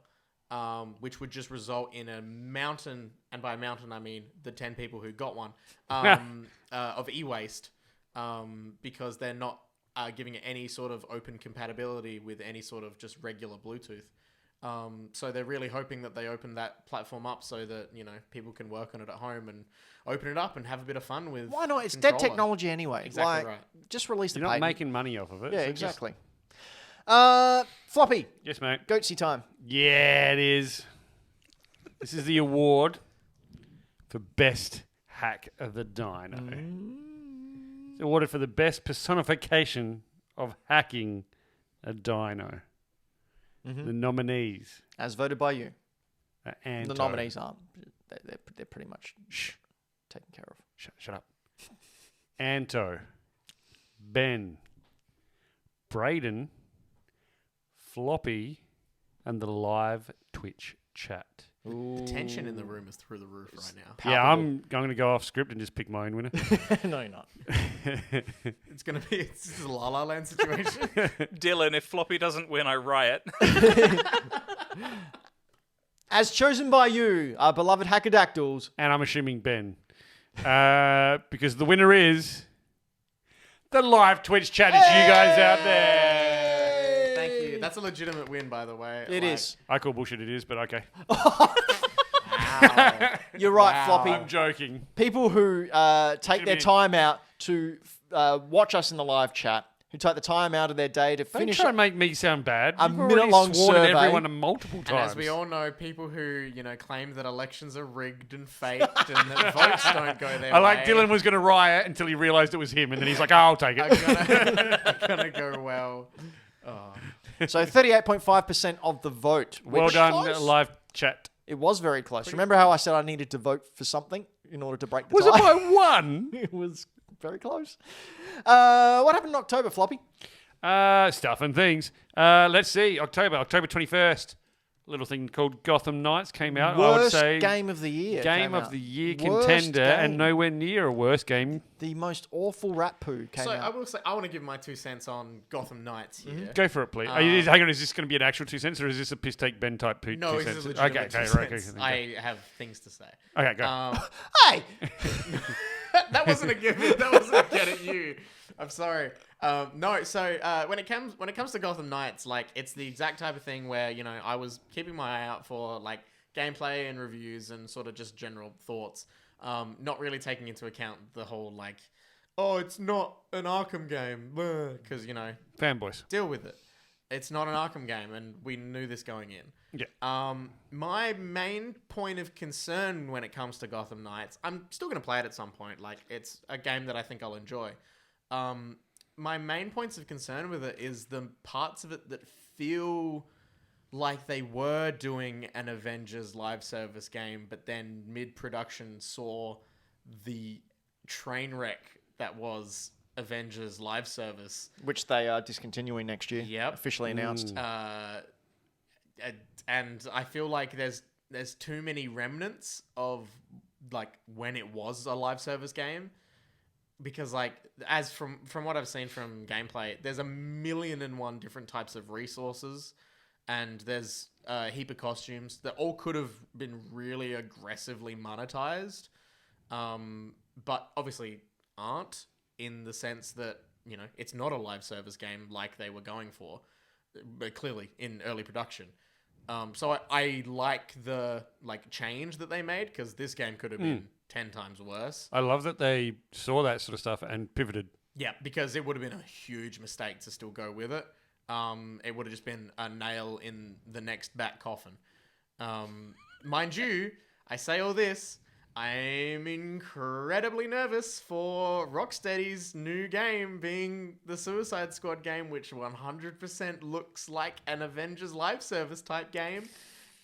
Speaker 3: which would just result in a mountain, and by mountain I mean the 10 people who got one, of e-waste, because they're not giving it any sort of open compatibility with any sort of just regular Bluetooth. So they're really hoping that they open that platform up so that, people can work on it at home and open it up and have a bit of fun with.
Speaker 1: Why not? It's
Speaker 3: controller.
Speaker 1: dead technology anyway.
Speaker 3: Exactly right.
Speaker 1: Just release the
Speaker 2: You're not
Speaker 1: patent.
Speaker 2: making money off of it.
Speaker 1: Yeah,
Speaker 2: so just-
Speaker 1: exactly. Floppy,
Speaker 2: Yes, mate.
Speaker 1: Goatsy time.
Speaker 2: Yeah, it is. This is the award for Best Hack of the Dino. It's awarded for the best personification of hacking a dino. The nominees
Speaker 1: As voted by you.
Speaker 2: are Anto.
Speaker 1: The nominees aren't. They're pretty much taken care of.
Speaker 2: Shut up. Anto, Ben, Braden, Floppy, and the live Twitch chat.
Speaker 3: The tension in the room is through the roof right now.
Speaker 2: Yeah, I'm going to go off script and just pick my own winner.
Speaker 1: No, you're not.
Speaker 3: It's going to be it's a La La Land situation.
Speaker 4: Dylan, if Floppy doesn't win, I riot.
Speaker 1: As chosen by you, our beloved Hackadactyls.
Speaker 2: And I'm assuming Ben. Because the winner is the live Twitch chat. It's you guys out there.
Speaker 3: Thank you. That's a legitimate win, by the way.
Speaker 1: It is.
Speaker 2: I call bullshit it is, but okay.
Speaker 3: Wow.
Speaker 1: You're right,
Speaker 3: Wow.
Speaker 1: Floppy.
Speaker 2: I'm joking.
Speaker 1: People who take their
Speaker 2: Jimmy.
Speaker 1: time out to watch us in the live chat, who take the time out of their day to
Speaker 2: Don't
Speaker 1: finish
Speaker 2: try and make me sound bad.
Speaker 1: a
Speaker 2: You've already
Speaker 1: minute-long
Speaker 2: sworn at
Speaker 1: survey.
Speaker 2: everyone multiple
Speaker 3: And
Speaker 2: times.
Speaker 3: as we all know, people who, claim that elections are rigged and faked and that votes don't go their
Speaker 2: I like
Speaker 3: way
Speaker 2: Dylan was going to riot until he realised it was him, and then he's like, I'll take
Speaker 3: are
Speaker 2: it.
Speaker 3: gonna go well. Oh.
Speaker 1: So 38.5% of the vote.
Speaker 2: Well
Speaker 1: which-
Speaker 2: done,
Speaker 1: Close.
Speaker 2: live chat.
Speaker 1: It was very close. Remember how I said I needed to vote for something in order to break the
Speaker 2: Was it
Speaker 1: tie?
Speaker 2: by one?
Speaker 1: It was very close. What happened in October, Floppy?
Speaker 2: Stuff and things. Let's see. October 21st. Little thing called Gotham Knights came out. I would
Speaker 1: Worst
Speaker 2: say
Speaker 1: game of the year.
Speaker 2: game
Speaker 1: came
Speaker 2: of
Speaker 1: out.
Speaker 2: the year
Speaker 1: Worst
Speaker 2: contender, and
Speaker 1: game.
Speaker 2: nowhere near a worse game.
Speaker 1: The most awful rat poo came
Speaker 3: So I
Speaker 1: out.
Speaker 3: will say, I want to give my 2 cents on Gotham Knights here.
Speaker 2: Go for it, please. Hang on, is this going to be an actual 2 cents, or is this a piss take Ben type poo?
Speaker 3: No,
Speaker 2: 2
Speaker 3: it's
Speaker 2: cents?
Speaker 3: a legitimate
Speaker 2: Okay,
Speaker 3: 2
Speaker 2: right. Okay,
Speaker 3: cents.
Speaker 2: okay.
Speaker 3: I have things to say.
Speaker 2: Okay, go.
Speaker 1: Hey!
Speaker 3: That wasn't a given. That wasn't a get at you. I'm sorry. No, so when it comes to Gotham Knights, like it's the exact type of thing where I was keeping my eye out for like gameplay and reviews and sort of just general thoughts, not really taking into account the whole like, oh, it's not an Arkham game, because
Speaker 2: Fanboys.
Speaker 3: deal with it. It's not an Arkham game, and we knew this going in.
Speaker 2: Yeah.
Speaker 3: My main point of concern when it comes to Gotham Knights, I'm still going to play it at some point. Like, it's a game that I think I'll enjoy. My main points of concern with it is the parts of it that feel like they were doing an Avengers live service game, but then mid-production saw the train wreck that was Avengers live service.
Speaker 1: Which they are discontinuing next year.
Speaker 3: Yep.
Speaker 1: Officially announced.
Speaker 3: And I feel like there's too many remnants of like when it was a live service game, because like as from what I've seen from gameplay, there's 1,000,001 different types of resources, and there's a heap of costumes that all could have been really aggressively monetized, but obviously aren't, in the sense that it's not a live service game like they were going for, but clearly in early production. So I like the change that they made, because this game could have been 10 times worse.
Speaker 2: I love that they saw that sort of stuff and pivoted.
Speaker 3: Yeah, because it would have been a huge mistake to still go with it. It would have just been a nail in the next back coffin. Mind you, I say all this, I'm incredibly nervous for Rocksteady's new game being the Suicide Squad game, which 100% looks like an Avengers live service type game.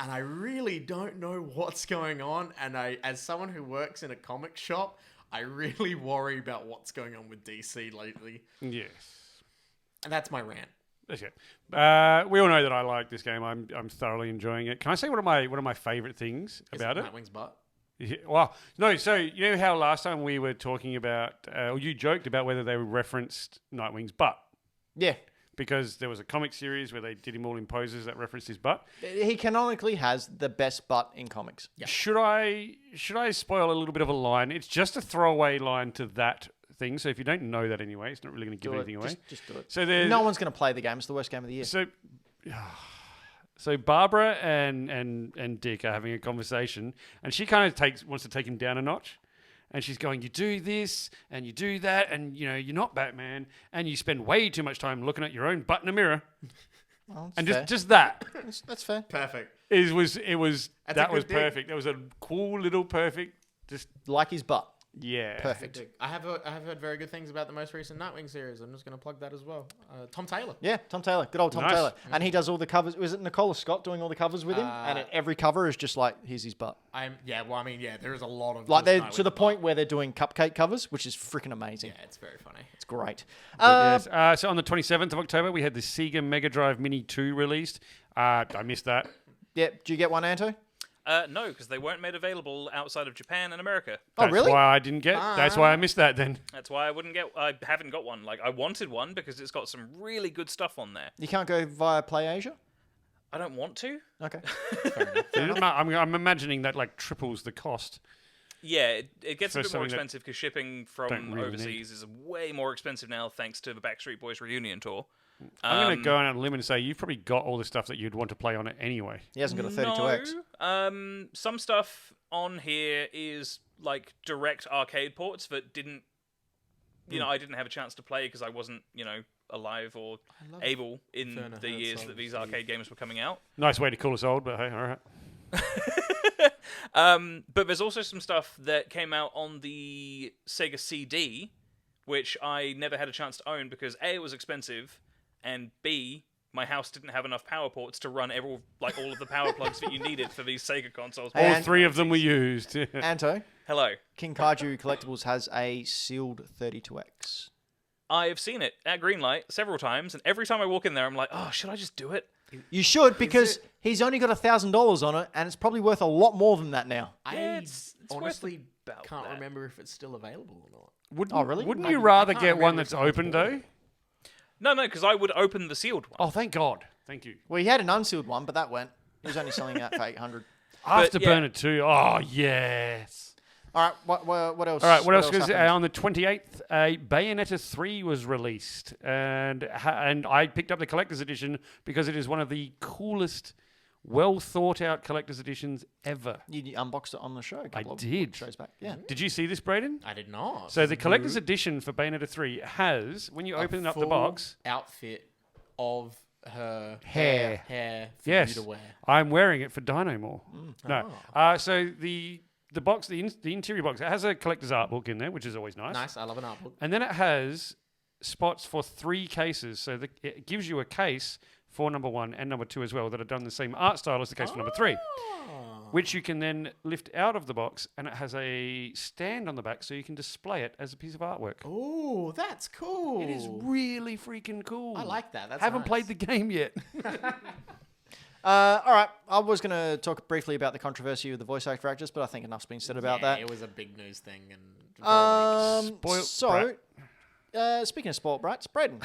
Speaker 3: And I really don't know what's going on. And as someone who works in a comic shop, I really worry about what's going on with DC lately.
Speaker 2: Yes.
Speaker 3: And that's my rant.
Speaker 2: That's it. We all know that I like this game. I'm thoroughly enjoying it. Can I say one of my favorite things about it?
Speaker 3: Nightwing's butt.
Speaker 2: Yeah, well, no. So you know how last time we were talking about, or you joked about whether they referenced Nightwing's butt
Speaker 1: Yeah.
Speaker 2: because there was a comic series where they did him all in poses that referenced his butt.
Speaker 1: He canonically has the best butt in comics.
Speaker 2: Should I spoil a little bit of a line? It's just a throwaway line to that thing. So if you don't know that anyway, it's not really going to give anything away.
Speaker 1: Just do it.
Speaker 2: So there's
Speaker 1: No one's going to play the game. It's the worst game of the year.
Speaker 2: So Barbara and Dick are having a conversation, and she kind of wants to take him down a notch. And she's going, you do this and you do that, and you're not Batman, and you spend way too much time looking at your own butt in a mirror.
Speaker 1: Well,
Speaker 2: And
Speaker 1: fair.
Speaker 2: just that
Speaker 1: That's fair.
Speaker 3: Perfect.
Speaker 2: that was
Speaker 3: That's a
Speaker 2: was
Speaker 3: good dig.
Speaker 2: perfect. That was a cool little perfect. Just
Speaker 1: Like his butt.
Speaker 2: yeah,
Speaker 1: Perfect.
Speaker 3: I have heard very good things about the most recent Nightwing series. I'm just going to plug that as well. Tom Taylor.
Speaker 1: Yeah, Tom Taylor. Good old Tom
Speaker 2: Nice.
Speaker 1: Taylor. And he does all the covers. Was it Nicola Scott doing all the covers with him? And every cover is just like, here's his butt.
Speaker 3: There is a lot of
Speaker 1: Like,
Speaker 3: just
Speaker 1: they're
Speaker 3: Nightwing
Speaker 1: to the
Speaker 3: butt.
Speaker 1: point where they're doing cupcake covers, which is freaking amazing.
Speaker 3: Yeah, it's very funny.
Speaker 1: It's great.
Speaker 2: Yes. So on the 27th of October, we had the Sega Mega Drive Mini 2 released. I missed that.
Speaker 1: Yeah, do you get one, Anto?
Speaker 4: No, because they weren't made available outside of Japan and America.
Speaker 1: Oh,
Speaker 2: That's
Speaker 1: really?
Speaker 2: why I didn't get. That's why I missed that then.
Speaker 4: That's why I haven't got one. Like, I wanted one because it's got some really good stuff on there.
Speaker 1: You can't go via PlayAsia?
Speaker 4: I don't want to.
Speaker 1: Okay.
Speaker 2: I'm imagining that like triples the cost.
Speaker 4: Yeah, it gets
Speaker 2: For
Speaker 4: a bit more
Speaker 2: something that
Speaker 4: expensive because shipping
Speaker 2: don't
Speaker 4: from
Speaker 2: really
Speaker 4: overseas is way more expensive now thanks to the Backstreet Boys reunion tour.
Speaker 2: I'm going to go on a limb and say you've probably got all the stuff that you'd want to play on it anyway.
Speaker 1: He hasn't got a 32X.
Speaker 4: No. Some stuff on here is like direct arcade ports that didn't, I didn't have a chance to play because I wasn't, alive or able in
Speaker 3: Werner
Speaker 4: the years
Speaker 3: Herzog
Speaker 4: that these
Speaker 3: theme.
Speaker 4: arcade games were coming out.
Speaker 2: Nice way to call us old, but hey, all right.
Speaker 4: But there's also some stuff that came out on the Sega CD, which I never had a chance to own because A, it was expensive, and B, my house didn't have enough power ports to run all of the power plugs that you needed for these Sega consoles.
Speaker 1: Hey,
Speaker 2: All
Speaker 1: And-
Speaker 2: three of them were used.
Speaker 1: Anto,
Speaker 4: Hello.
Speaker 1: King Kaiju Collectibles has a sealed 32X.
Speaker 4: I have seen it at Greenlight several times, and every time I walk in there, I'm like, oh, should I just do it?
Speaker 1: You should, because he's only got $1,000 on it, and it's probably worth a lot more than that now.
Speaker 4: Yeah,
Speaker 3: I
Speaker 4: it's worth
Speaker 3: honestly
Speaker 4: about
Speaker 3: can't
Speaker 4: that.
Speaker 3: remember if it's still available or not.
Speaker 2: Wouldn't,
Speaker 1: Oh, really?
Speaker 2: Wouldn't
Speaker 3: I
Speaker 2: you
Speaker 3: can't
Speaker 2: rather get one
Speaker 3: remember
Speaker 2: that's
Speaker 3: if someone's
Speaker 2: open
Speaker 3: bought
Speaker 2: though?
Speaker 4: No, because I would open the sealed one.
Speaker 2: Oh, thank God. Thank you.
Speaker 1: Well, he had an unsealed one, but that went. He was only selling that for 800.
Speaker 2: Afterburner 2. Oh, yes.
Speaker 1: All right, what else?
Speaker 2: All right, what else? Because
Speaker 1: happened?
Speaker 2: on the 28th, Bayonetta 3 was released, and I picked up the collector's edition because it is one of the coolest, well thought out collector's editions ever.
Speaker 1: You unboxed it on the show. A couple of
Speaker 2: did.
Speaker 1: shows back. Yeah.
Speaker 2: Did you see this, Braden?
Speaker 3: I did not.
Speaker 2: So the collector's edition for Bayonetta 3 has, when you open up the
Speaker 3: full
Speaker 2: box,
Speaker 3: outfit of her
Speaker 2: Hair.
Speaker 3: for
Speaker 2: yes,
Speaker 3: you to wear.
Speaker 2: I'm wearing it for Dino More. No, so the box, the interior box, it has a collector's art book in there, which is always nice.
Speaker 3: Nice. I love an art book.
Speaker 2: And then it has spots for 3 cases. So it gives you a case for number 1 and number 2 as well that are done the same art style as the case for number 3, which you can then lift out of the box, and it has a stand on the back so you can display it as a piece of artwork.
Speaker 3: Oh, that's cool.
Speaker 2: It is really freaking cool.
Speaker 3: I like that. That's
Speaker 2: Haven't
Speaker 3: nice.
Speaker 2: played the game yet.
Speaker 1: All right, I was going to talk briefly about the controversy with the voice actor actors, but I think enough's been said about
Speaker 3: Yeah,
Speaker 1: that.
Speaker 3: it was a big news thing. And
Speaker 2: Spoiled
Speaker 1: So, speaking of spoiled brats, Braden.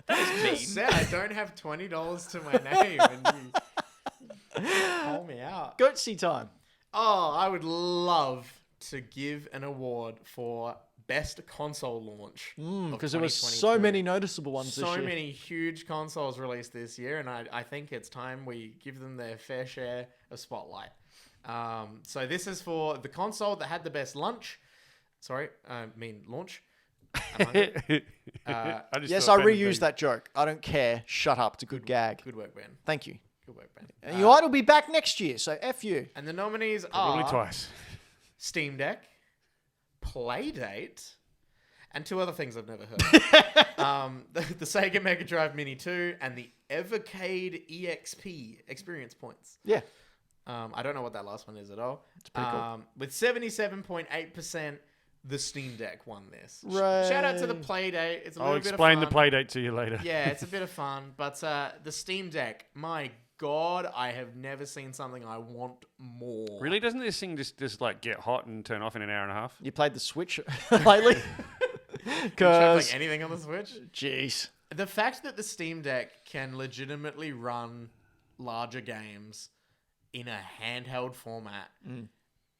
Speaker 3: I said I don't have $20 to my name, and you call me out.
Speaker 1: Goatsy time.
Speaker 3: Oh, I would love to give an award for best console launch
Speaker 1: Because there were so many noticeable ones this
Speaker 3: so
Speaker 1: year.
Speaker 3: many huge consoles released this year, and I think it's time we give them their fair share of spotlight. So this is for the console that had the best launch. Sorry, I mean launch.
Speaker 1: Yes, I reused that joke. I don't care. Shut up. It's a good gag.
Speaker 3: Good work, Ben.
Speaker 1: Thank you.
Speaker 3: Good work, Ben.
Speaker 1: And you might will be back next year, so F you.
Speaker 3: And the nominees
Speaker 2: Probably
Speaker 3: are
Speaker 2: twice.
Speaker 3: Steam Deck, Playdate, and 2 other things I've never heard. The Sega Mega Drive Mini 2 and the Evercade EXP experience points.
Speaker 1: Yeah.
Speaker 3: I don't know what that last one is at all.
Speaker 1: It's pretty cool.
Speaker 3: With 77.8% the Steam Deck won this.
Speaker 1: Right.
Speaker 3: Shout out to the Playdate. It's a
Speaker 2: I'll
Speaker 3: little bit of
Speaker 2: explain the
Speaker 3: fun.
Speaker 2: playdate to you later.
Speaker 3: Yeah, it's a bit of fun, but the Steam Deck, my God, I have never seen something I want more.
Speaker 2: Really? Doesn't this thing just like get hot and turn off in an hour and a half?
Speaker 1: You played the Switch lately?
Speaker 3: You try to
Speaker 1: Because,
Speaker 3: play anything on the Switch?
Speaker 1: jeez.
Speaker 3: The fact that the Steam Deck can legitimately run larger games in a handheld format,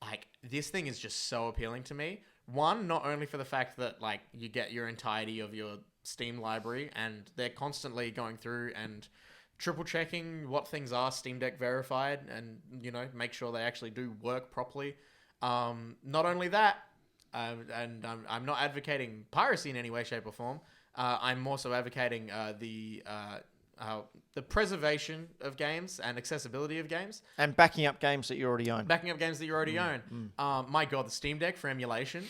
Speaker 3: like, this thing is just so appealing to me. One, not only for the fact that, like, you get your entirety of your Steam library, and they're constantly going through and triple checking what things are Steam Deck verified and, you know, make sure they actually do work properly. Not only that, and I'm not advocating piracy in any way, shape, or form. I'm also advocating the preservation of games and accessibility of games.
Speaker 1: And backing up games that you already own.
Speaker 3: Backing up games that you already own. My God, the Steam Deck for emulation.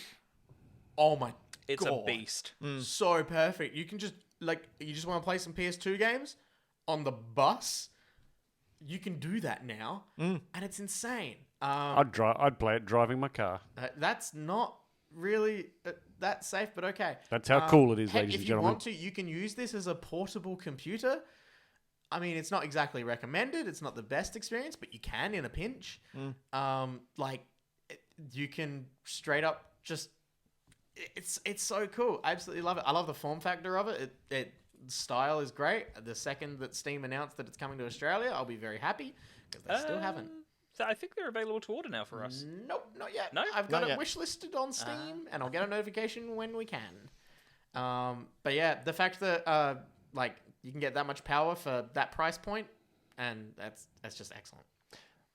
Speaker 3: Oh my
Speaker 4: It's
Speaker 3: God.
Speaker 4: a beast.
Speaker 3: So perfect. You can just, like, you just want to play some PS2 games on the bus. You can do that now. And it's insane.
Speaker 2: I'd play it driving my car.
Speaker 3: That's not really that safe, but okay.
Speaker 2: That's how cool it is,
Speaker 3: heck,
Speaker 2: ladies and
Speaker 3: if
Speaker 2: gentlemen.
Speaker 3: you want to, you can use this as a portable computer. I mean, it's not exactly recommended. It's not the best experience, but you can in a pinch. You can straight up just... It's so cool. I absolutely love it. I love the form factor of it. The style is great. The second that Steam announced that it's coming to Australia, I'll be very happy because they still haven't.
Speaker 4: So I think they're available to order now for us.
Speaker 3: Nope, not yet.
Speaker 4: No?
Speaker 3: I've got
Speaker 1: Not
Speaker 3: it
Speaker 1: yet.
Speaker 3: wish listed on Steam, and I'll get a notification when we can. But yeah, the fact that like you can get that much power for that price point, and that's just excellent.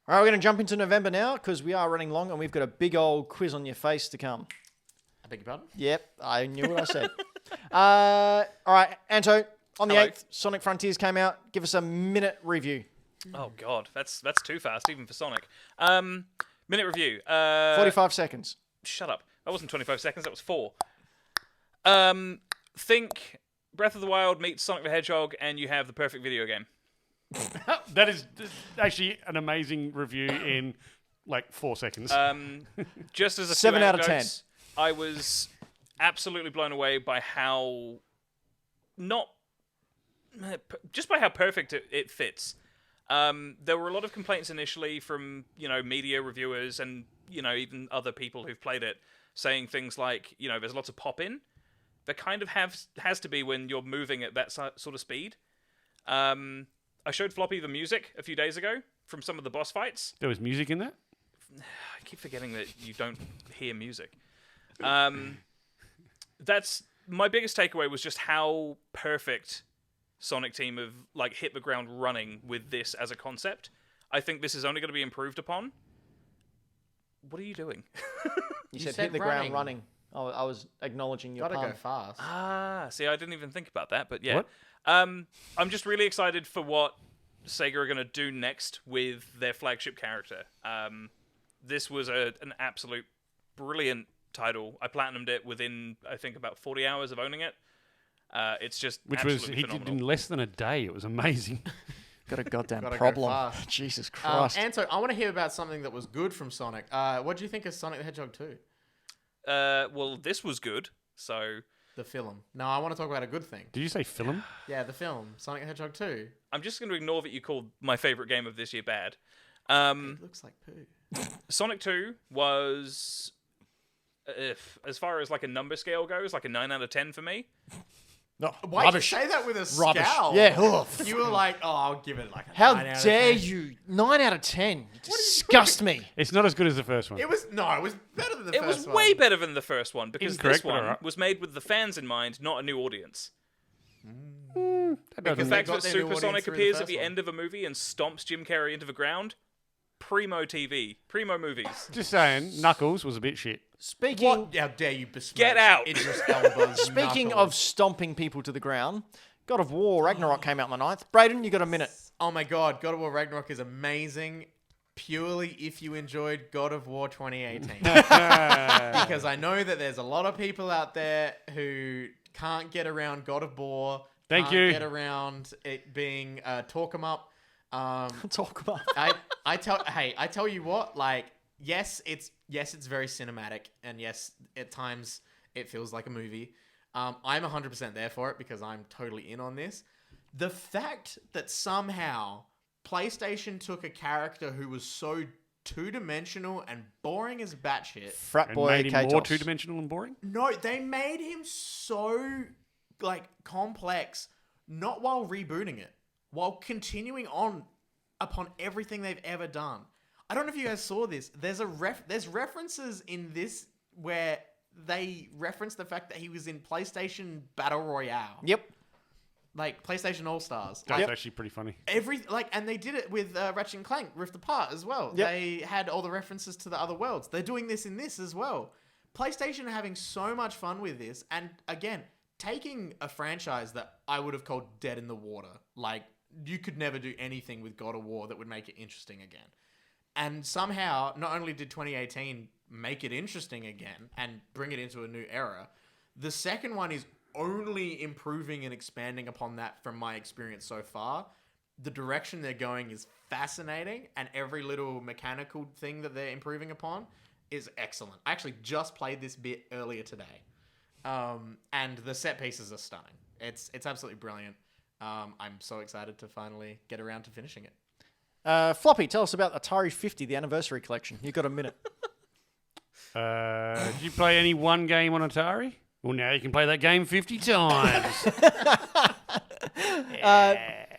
Speaker 1: All right, we're going to jump into November now because we are running long and we've got a big old quiz on your face to come.
Speaker 3: I beg your pardon?
Speaker 1: Yep, I knew what I said. All right, Anto, on the
Speaker 4: Hello.
Speaker 1: 8th, Sonic Frontiers came out. Give us a minute review.
Speaker 4: Oh God, that's too fast even for Sonic. Minute review.
Speaker 1: 45 seconds.
Speaker 4: Shut up. That wasn't 25 seconds. That was 4. Think Breath of the Wild meets Sonic the Hedgehog, and you have the perfect video game.
Speaker 2: That is actually an amazing review in like 4 seconds.
Speaker 4: Just as a
Speaker 1: 7
Speaker 4: few
Speaker 1: out of 10.
Speaker 4: anecdotes, I was absolutely blown away by how just by how perfect it fits. There were a lot of complaints initially from, media reviewers and, even other people who've played it saying things like, there's lots of pop-in. There kind of has to be when you're moving at that sort of speed. I showed Floppy the music a few days ago from some of the boss fights.
Speaker 2: There was music in that?
Speaker 4: I keep forgetting that you don't hear music. That's my biggest takeaway was just how perfect Sonic Team have hit the ground running with this as a concept. I think this is only going to be improved upon. What are you doing?
Speaker 1: You
Speaker 3: said
Speaker 1: said hit the ground
Speaker 3: running.
Speaker 1: running. I was acknowledging your
Speaker 3: Gotta
Speaker 1: pun.
Speaker 3: go fast.
Speaker 4: See, I didn't even think about that, but yeah.
Speaker 2: What?
Speaker 4: I'm just really excited for what Sega are going to do next with their flagship character. This was an absolute brilliant title. I platinumed it within, I think, about 40 hours of owning it. It's just
Speaker 2: Which was
Speaker 4: absolutely
Speaker 2: he did
Speaker 4: phenomenal.
Speaker 2: in less than a day. It was amazing.
Speaker 1: Got a goddamn
Speaker 3: Gotta go
Speaker 1: problem.
Speaker 3: fast.
Speaker 1: Jesus Christ.
Speaker 3: Anto, I want to hear about something that was good from Sonic. What do you think of Sonic the Hedgehog 2?
Speaker 4: Well, this was good, so
Speaker 3: The film. No, I want to talk about a good thing.
Speaker 2: Did you say film?
Speaker 3: Yeah, the film. Sonic the Hedgehog 2.
Speaker 4: I'm just going to ignore that you called my favorite game of this year bad.
Speaker 3: It looks like poo.
Speaker 4: Sonic 2 was, as far as a number scale goes, a 9 out of 10 for me.
Speaker 1: No,
Speaker 3: Why
Speaker 1: rubbish.
Speaker 3: did you say that with a
Speaker 1: Rubbish.
Speaker 3: scowl?
Speaker 1: Yeah, ugh.
Speaker 3: You were like, oh, I'll give it a
Speaker 1: How
Speaker 3: 9 out of
Speaker 1: dare
Speaker 3: 10.
Speaker 1: you? 9 out of 10. You disgust me.
Speaker 2: It's not as good as the first one.
Speaker 3: It was better than the
Speaker 4: It
Speaker 3: first
Speaker 4: was
Speaker 3: one.
Speaker 4: way better than the first one because
Speaker 2: Incorrect,
Speaker 4: this
Speaker 2: but
Speaker 4: one
Speaker 2: alright.
Speaker 4: was made with the fans in mind, not a new audience.
Speaker 2: That
Speaker 4: The
Speaker 2: doesn't-
Speaker 4: fact
Speaker 3: got
Speaker 4: that
Speaker 3: their new audience
Speaker 4: Supersonic
Speaker 3: through the
Speaker 4: appears at
Speaker 3: first
Speaker 4: the
Speaker 3: one.
Speaker 4: end of a movie and stomps Jim Carrey into the ground, primo TV, primo movies.
Speaker 2: Just saying, Knuckles was a bit shit.
Speaker 1: Speaking
Speaker 3: What? How dare you besmirch
Speaker 4: Get out.
Speaker 3: Idris Elba's
Speaker 1: speaking
Speaker 3: knuckles.
Speaker 1: of stomping people to the ground, God of War Ragnarok came out on the 9th. Brayden, you got a minute.
Speaker 3: Oh my god, God of War Ragnarok is amazing purely if you enjoyed God of War 2018. Because I know that there's a lot of people out there who can't get around God of War.
Speaker 2: Thank
Speaker 3: can't
Speaker 2: you.
Speaker 3: Get around it being talk 'em up.
Speaker 1: Talk about
Speaker 3: I tell you what, yes, it's very cinematic, and yes, at times it feels like a movie. I'm 100% there for it because I'm totally in on this. The fact that somehow PlayStation took a character who was so two-dimensional and boring as batshit.
Speaker 1: Frat
Speaker 2: And
Speaker 1: boy
Speaker 2: made him more
Speaker 1: Katos.
Speaker 2: two-dimensional and boring?
Speaker 3: No, they made him so complex, not while rebooting it, while continuing on upon everything they've ever done. I don't know if you guys saw this. There's references in this where they reference the fact that he was in PlayStation Battle Royale.
Speaker 1: Yep.
Speaker 3: Like PlayStation All Stars.
Speaker 2: That's actually pretty funny.
Speaker 3: And they did it with Ratchet and Clank Rift Apart as well.
Speaker 1: Yep.
Speaker 3: They had all the references to the other worlds. They're doing this in this as well. PlayStation are having so much fun with this, and again, taking a franchise that I would have called dead in the water. Like, you could never do anything with God of War that would make it interesting again. And somehow, not only did 2018 make it interesting again and bring it into a new era, the second one is only improving and expanding upon that from my experience so far. The direction they're going is fascinating, and every little mechanical thing that they're improving upon is excellent. I actually just played this bit earlier today, and the set pieces are stunning. It's absolutely brilliant. I'm so excited to finally get around to finishing it.
Speaker 1: Floppy, tell us about Atari 50, the anniversary collection. You've got a minute.
Speaker 2: Did you play any one game on Atari? Well, now you can play that game 50 times.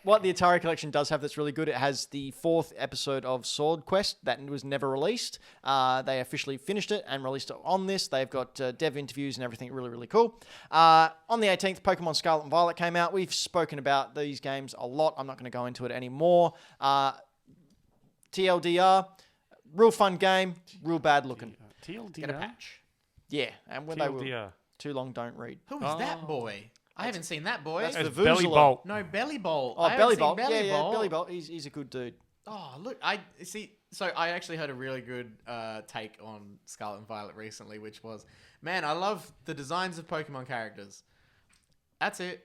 Speaker 1: What the Atari collection does have that's really good, it has the 4th episode of Sword Quest that was never released. They officially finished it and released it on this. They've got dev interviews and everything really, really cool. On the 18th, Pokemon Scarlet and Violet came out. We've spoken about these games a lot. I'm not going to go into it anymore. TLDR, real fun game, real bad looking.
Speaker 2: TLDR?
Speaker 3: Get a patch.
Speaker 1: Yeah, and when they were
Speaker 2: TLDR.
Speaker 1: too long, don't read.
Speaker 3: Who is that boy? I haven't seen that boy.
Speaker 1: That's
Speaker 2: It's
Speaker 1: the
Speaker 2: Belly
Speaker 1: Vuzela.
Speaker 2: Bolt.
Speaker 3: No, Belly Bolt.
Speaker 1: Oh,
Speaker 3: I haven't
Speaker 1: Belly
Speaker 3: seen
Speaker 1: Bolt.
Speaker 3: Belly Bolt.
Speaker 1: Belly Bolt. He's a good dude.
Speaker 3: Oh, look, I see. So I actually heard a really good take on Scarlet and Violet recently, which was, man, I love the designs of Pokemon characters. That's it.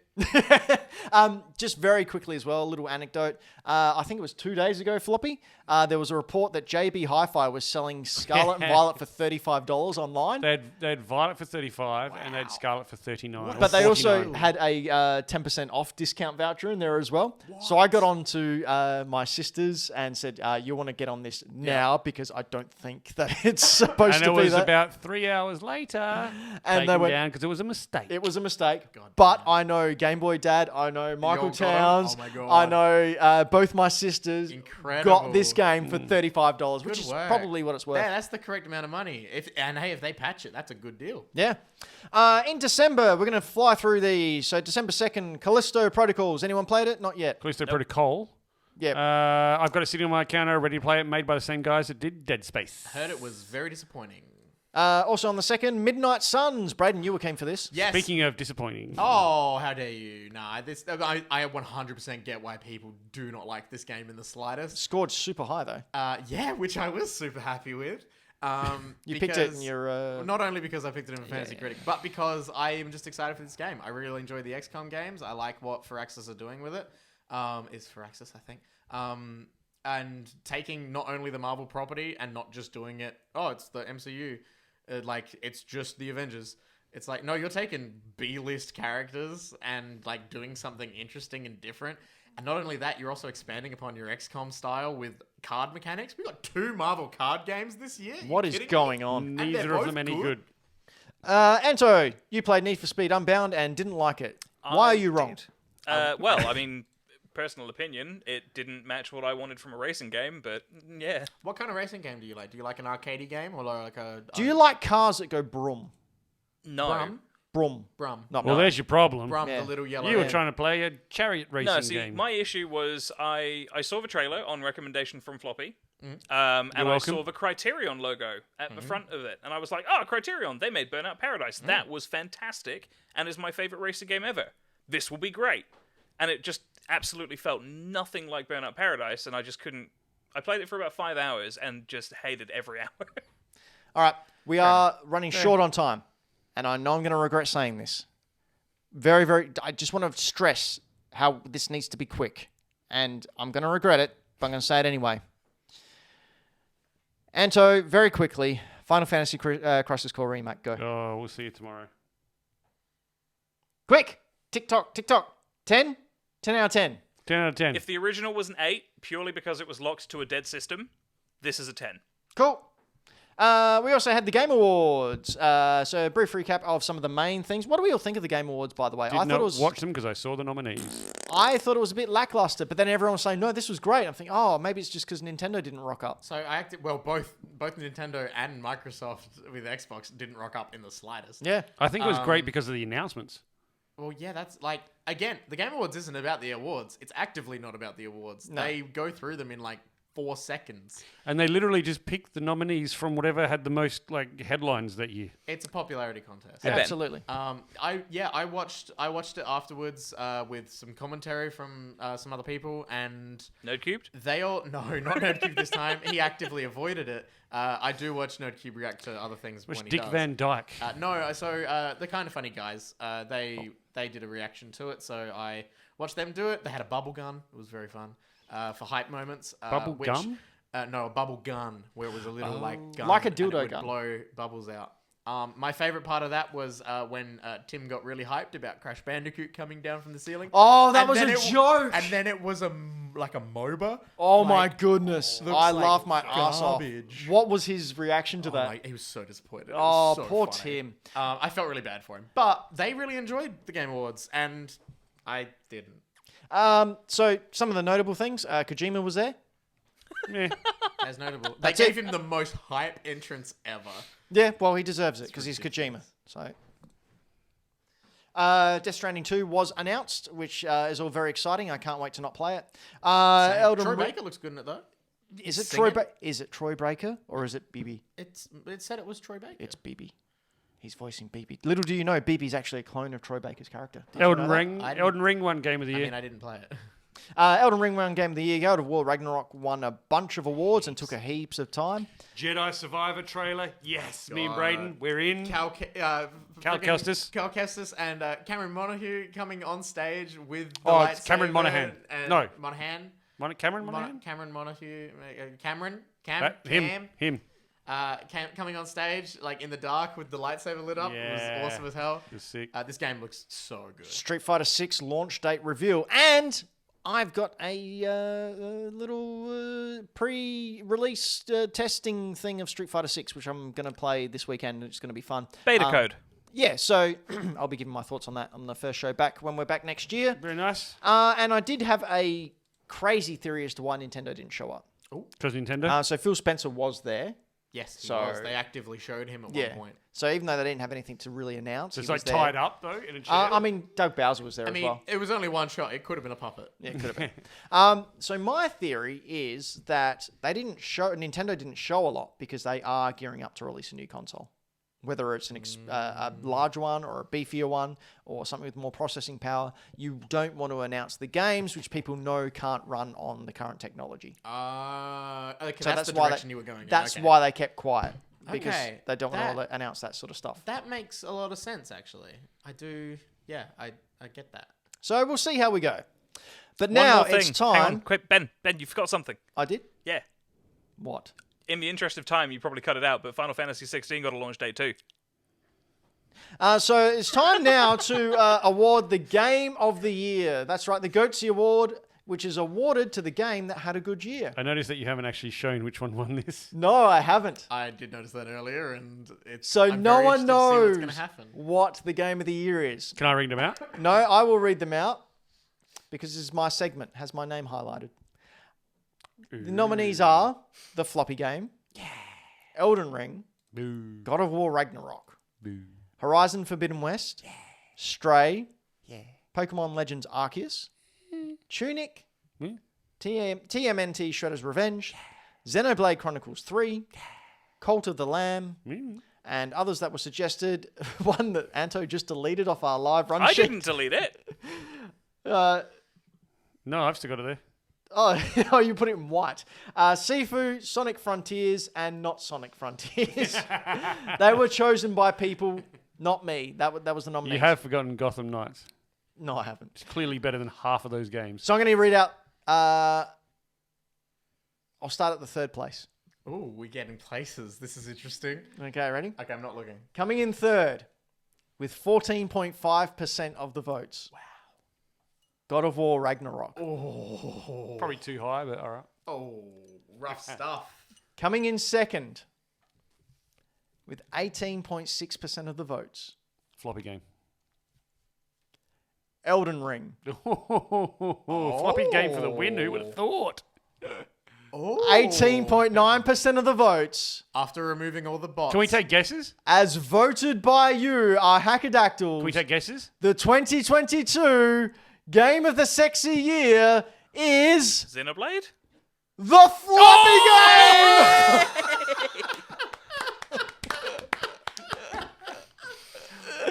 Speaker 1: Just very quickly as well, a little anecdote. I think it was 2 days ago, Floppy. There was a report that JB Hi-Fi was selling Scarlet and Violet for $35 online.
Speaker 2: They had Violet for 35 and they had Scarlet for 39.
Speaker 1: But they also
Speaker 2: 49.
Speaker 1: had a 10% off discount voucher in there as well. So I got on to my sisters and said, you want to get on this now because I don't think that it's supposed
Speaker 2: And
Speaker 1: to
Speaker 2: it
Speaker 1: be
Speaker 2: was
Speaker 1: that.
Speaker 2: about 3 hours later,
Speaker 1: And they
Speaker 2: taken
Speaker 1: went-
Speaker 2: down because it was a mistake.
Speaker 1: It was a mistake.
Speaker 3: God
Speaker 1: But
Speaker 3: damn.
Speaker 1: I know Game Boy Dad, I know Michael
Speaker 3: got 'em?
Speaker 1: Towns,
Speaker 3: Oh my God.
Speaker 1: I know both my sisters
Speaker 3: Incredible.
Speaker 1: got this game for $35, which
Speaker 3: Good
Speaker 1: is
Speaker 3: work.
Speaker 1: probably what it's worth.
Speaker 3: Yeah, that's the correct amount of money. If they patch it, that's a good deal.
Speaker 1: Yeah. In December, we're going to fly through these. So December 2nd, Callisto Protocols. Anyone played it? Not yet.
Speaker 2: Callisto Protocol.
Speaker 1: Yeah.
Speaker 2: I've got it sitting on my counter, ready to play it, made by the same guys that did Dead Space.
Speaker 3: Heard it was very disappointing.
Speaker 1: Also on the 2nd, Midnight Suns. Braden, you were keen for this.
Speaker 3: Yes.
Speaker 2: Speaking of disappointing.
Speaker 3: Oh, how dare you? Nah, I 100% get why people do not like this game in the slightest.
Speaker 1: Scored super high, though.
Speaker 3: Yeah, which I was super happy with.
Speaker 1: You picked it in
Speaker 3: because-
Speaker 1: your...
Speaker 3: Not only because I picked it in Fantasy Critic, but because I am just excited for this game. I really enjoy the XCOM games. I like what Firaxis are doing with it. Is Firaxis, I think. And taking not only the Marvel property and not just doing it, it's the MCU. Like, it's just the Avengers. It's like, no, you're taking B-list characters and, like, doing something interesting and different. And not only that, you're also expanding upon your XCOM style with card mechanics. We got 2 Marvel card games this year.
Speaker 1: What is going on?
Speaker 3: And they're
Speaker 2: Neither of
Speaker 3: both
Speaker 2: them any
Speaker 3: good.
Speaker 2: good.
Speaker 1: Anto, you played Need for Speed Unbound and didn't like it. Why are you wrong?
Speaker 4: Well, I mean, personal opinion, it didn't match what I wanted from a racing game, but yeah.
Speaker 3: What kind of racing game do you like? Do you like an arcadey game or like a...
Speaker 1: Do you like cars that go brum?
Speaker 4: No.
Speaker 3: Brum?
Speaker 1: Brum.
Speaker 3: Brum.
Speaker 1: Not
Speaker 2: Well,
Speaker 1: mine.
Speaker 2: there's your problem.
Speaker 3: Brum,
Speaker 1: Yeah.
Speaker 3: the little yellow...
Speaker 2: You were
Speaker 3: man.
Speaker 2: trying to play a chariot racing
Speaker 4: No, see,
Speaker 2: game.
Speaker 4: my issue was I saw the trailer on recommendation from Floppy, and I
Speaker 2: welcome.
Speaker 4: saw the Criterion logo at the front of it, and I was like, oh, Criterion, they made Burnout Paradise. That was fantastic, and is my favorite racing game ever. This will be great. And it just absolutely felt nothing like Burnout Paradise, and I just couldn't... I played it for about 5 hours and just hated every hour.
Speaker 1: All right, we are running short on time, and I know I'm going to regret saying this. Very, very... I just want to stress how this needs to be quick, and I'm going to regret it, but I'm going to say it anyway. Anto, very quickly, Final Fantasy Crisis Core Remake, go.
Speaker 2: Oh, we'll see you tomorrow.
Speaker 1: Quick! TikTok. 10? 10 out of 10.
Speaker 2: 10 out of 10.
Speaker 4: If the original was an 8, purely because it was locked to a dead system, this is a 10.
Speaker 1: Cool. We also had the Game Awards. So a brief recap of some of the main things. What do we all think of the Game Awards, by the way?
Speaker 2: Did not watch them because I saw the nominees.
Speaker 1: I thought it was a bit lackluster, but then everyone was saying, no, this was great. I'm thinking, oh, maybe it's just because Nintendo didn't rock up.
Speaker 3: So both Nintendo and Microsoft with Xbox didn't rock up in the slightest.
Speaker 1: Yeah.
Speaker 2: I think it was great because of the announcements.
Speaker 3: Well, yeah, that's like, again, the Game Awards isn't about the awards. It's actively not about the awards.
Speaker 1: No.
Speaker 3: They go through them in like 4 seconds.
Speaker 2: And they literally just picked the nominees from whatever had the most like headlines that year.
Speaker 3: It's a popularity contest.
Speaker 4: Yeah.
Speaker 1: Absolutely.
Speaker 3: I watched it afterwards with some commentary from some other people, and
Speaker 4: Nerdcubed?
Speaker 3: they all not Nerdcube this time. He actively avoided it. I do watch Nerdcube react to other things
Speaker 2: Which
Speaker 3: when he
Speaker 2: Dick
Speaker 3: does.
Speaker 2: Van Dyke.
Speaker 3: The Kind of Funny guys. They did a reaction to it, so I watched them do it. They had a bubble gun. It was very fun for hype moments.
Speaker 2: Bubble gum?
Speaker 3: No, a bubble gun where it was a little like gun,
Speaker 1: Like a
Speaker 3: and
Speaker 1: dildo
Speaker 3: it would
Speaker 1: gun.
Speaker 3: blow bubbles out. My favorite part of that was when Tim got really hyped about Crash Bandicoot coming down from the ceiling.
Speaker 1: Oh, that
Speaker 3: And
Speaker 1: was
Speaker 3: then
Speaker 1: a
Speaker 3: it-
Speaker 1: joke.
Speaker 3: And then it was like a MOBA.
Speaker 1: Oh my
Speaker 3: Like,
Speaker 1: goodness.
Speaker 3: looks
Speaker 1: I
Speaker 3: like
Speaker 1: laughed my ass off.
Speaker 3: garbage.
Speaker 1: What was his reaction to
Speaker 3: Oh
Speaker 1: that?
Speaker 3: my, he was so disappointed. It
Speaker 1: Oh,
Speaker 3: was so
Speaker 1: poor
Speaker 3: funny.
Speaker 1: Tim.
Speaker 3: I felt really bad for him, but they really enjoyed the Game Awards, and I didn't.
Speaker 1: So some of the notable things, Kojima was there.
Speaker 2: Yeah.
Speaker 3: As notable, they
Speaker 1: That's
Speaker 3: gave
Speaker 1: it.
Speaker 3: him the most hype entrance ever.
Speaker 1: Yeah, well, he deserves it because he's Kojima. So, Death Stranding 2 was announced, which is all very exciting. I can't wait to not play it. Elden
Speaker 3: Troy
Speaker 1: Ring.
Speaker 3: Baker looks good in it though.
Speaker 1: Is it
Speaker 3: Sing
Speaker 1: Troy?
Speaker 3: it.
Speaker 1: Is it Troy Breaker or is it BB?
Speaker 3: It said it was Troy Baker.
Speaker 1: It's BB. He's voicing BB. Little do you know, BB's actually a clone of Troy Baker's character. Did you
Speaker 2: Elden
Speaker 1: know that?
Speaker 2: Ring.
Speaker 3: I didn't-
Speaker 2: Elden Ring won Game of the
Speaker 3: I
Speaker 2: Year.
Speaker 3: mean, I didn't play it.
Speaker 1: Elden Ring won Game of the Year. God of War Ragnarok won a bunch of awards and took a heaps of time.
Speaker 2: Jedi Survivor trailer. Yes, me and
Speaker 3: God.
Speaker 2: Braden, we're in.
Speaker 3: Cal
Speaker 2: Kestis.
Speaker 3: and Cameron Monaghan coming on stage with the
Speaker 2: Oh, it's Cameron
Speaker 3: lightsaber
Speaker 2: Monaghan.
Speaker 3: and
Speaker 2: No.
Speaker 3: Monaghan.
Speaker 2: Cameron Monaghan?
Speaker 3: Cameron Monaghan.
Speaker 2: Him.
Speaker 3: Coming on stage like in the dark with the lightsaber lit up.
Speaker 2: Yeah.
Speaker 3: It was awesome as hell.
Speaker 2: It was sick.
Speaker 3: This game looks so good.
Speaker 1: Street Fighter 6 launch date reveal. And I've got a little pre-release testing thing of Street Fighter 6, which I'm going to play this weekend. It's going to be fun.
Speaker 4: Beta code.
Speaker 1: Yeah, so I'll be giving my thoughts on that on the first show back when we're back next year.
Speaker 2: Very nice.
Speaker 1: And I did have a crazy theory as to why Nintendo didn't show up.
Speaker 2: Because Nintendo.
Speaker 1: So Phil Spencer was there.
Speaker 3: Yes, he
Speaker 1: So-
Speaker 3: was. They actively showed him at
Speaker 1: Yeah.
Speaker 3: one point.
Speaker 1: So even though they didn't have anything to really announce,
Speaker 2: It's
Speaker 1: he
Speaker 2: like
Speaker 1: was there.
Speaker 2: tied up though in a chair.
Speaker 1: I mean, Doug Bowser was there
Speaker 3: I
Speaker 1: as
Speaker 3: mean,
Speaker 1: well.
Speaker 3: it was only one shot. It could have been a puppet.
Speaker 1: Yeah, it could have been. So my theory is that Nintendo didn't show a lot because they are gearing up to release a new console. Whether it's a larger one or a beefier one or something with more processing power, you don't want to announce the games which people know can't run on the current technology.
Speaker 3: Okay,
Speaker 1: So
Speaker 3: that's the
Speaker 1: why
Speaker 3: direction you were going in.
Speaker 1: That's
Speaker 3: Okay.
Speaker 1: why they kept quiet because
Speaker 3: Okay,
Speaker 1: they don't want
Speaker 3: that-
Speaker 1: to announce that sort of stuff.
Speaker 3: That makes a lot of sense, actually. I do. Yeah, I get that.
Speaker 1: So we'll see how we go. But
Speaker 4: One
Speaker 1: now
Speaker 4: more thing.
Speaker 1: it's
Speaker 4: Hang on,
Speaker 1: time.
Speaker 4: quick, Ben, you forgot something.
Speaker 1: I did
Speaker 4: Yeah.
Speaker 1: what?
Speaker 4: In the interest of time, you probably cut it out, but Final Fantasy 16 got a launch date too.
Speaker 1: So it's time now to award the Game of the Year. That's right, the Goatsy Award, which is awarded to the game that had a good year.
Speaker 2: I noticed that you haven't actually shown which one won this.
Speaker 1: No, I haven't.
Speaker 3: I did notice that earlier, and it's
Speaker 1: So
Speaker 3: I'm
Speaker 1: no
Speaker 3: very
Speaker 1: one
Speaker 3: interested to see
Speaker 1: knows
Speaker 3: what's going to happen.
Speaker 1: what the Game of the Year is.
Speaker 2: Can I read them out?
Speaker 1: No, I will read them out because this is my segment, has my name highlighted. The nominees are The Floppy Game, Elden Ring,
Speaker 2: Boo.
Speaker 1: God of War Ragnarok,
Speaker 2: Boo.
Speaker 1: Horizon Forbidden West, Stray, Pokemon Legends Arceus, Tunic,
Speaker 2: Hmm?
Speaker 1: TMNT Shredder's Revenge, Xenoblade Chronicles 3, Cult of the Lamb,
Speaker 2: Mm.
Speaker 1: and others that were suggested. One that Anto just deleted off our live run
Speaker 4: I
Speaker 1: sheet.
Speaker 4: didn't delete it.
Speaker 2: No, I've still got it there.
Speaker 1: Oh, you put it in white. Sifu, Sonic Frontiers, and not Sonic Frontiers. They were chosen by people, not me. That was the
Speaker 2: You
Speaker 1: nomination.
Speaker 2: have forgotten Gotham Knights.
Speaker 1: No, I haven't.
Speaker 2: It's clearly better than half of those games.
Speaker 1: So I'm going to read out. I'll start at the third place.
Speaker 3: Ooh, we're getting places. This is interesting.
Speaker 1: Okay, ready?
Speaker 3: Okay, I'm not looking.
Speaker 1: Coming in third with 14.5% of the votes. Wow. God of War Ragnarok.
Speaker 3: Oh,
Speaker 2: Probably too high, but all right.
Speaker 3: oh, rough stuff.
Speaker 1: Coming in second with 18.6% of the votes.
Speaker 2: Floppy game.
Speaker 1: Elden Ring.
Speaker 2: Floppy game for the win. Who would have thought?
Speaker 3: Oh,
Speaker 1: 18.9% of the votes,
Speaker 3: after removing all the bots.
Speaker 2: Can we take guesses?
Speaker 1: as voted by you, our Hackadactyls.
Speaker 2: Can we take guesses?
Speaker 1: The 2022 Game of the Sexy Year is
Speaker 4: Xenoblade?
Speaker 1: the Floppy Game!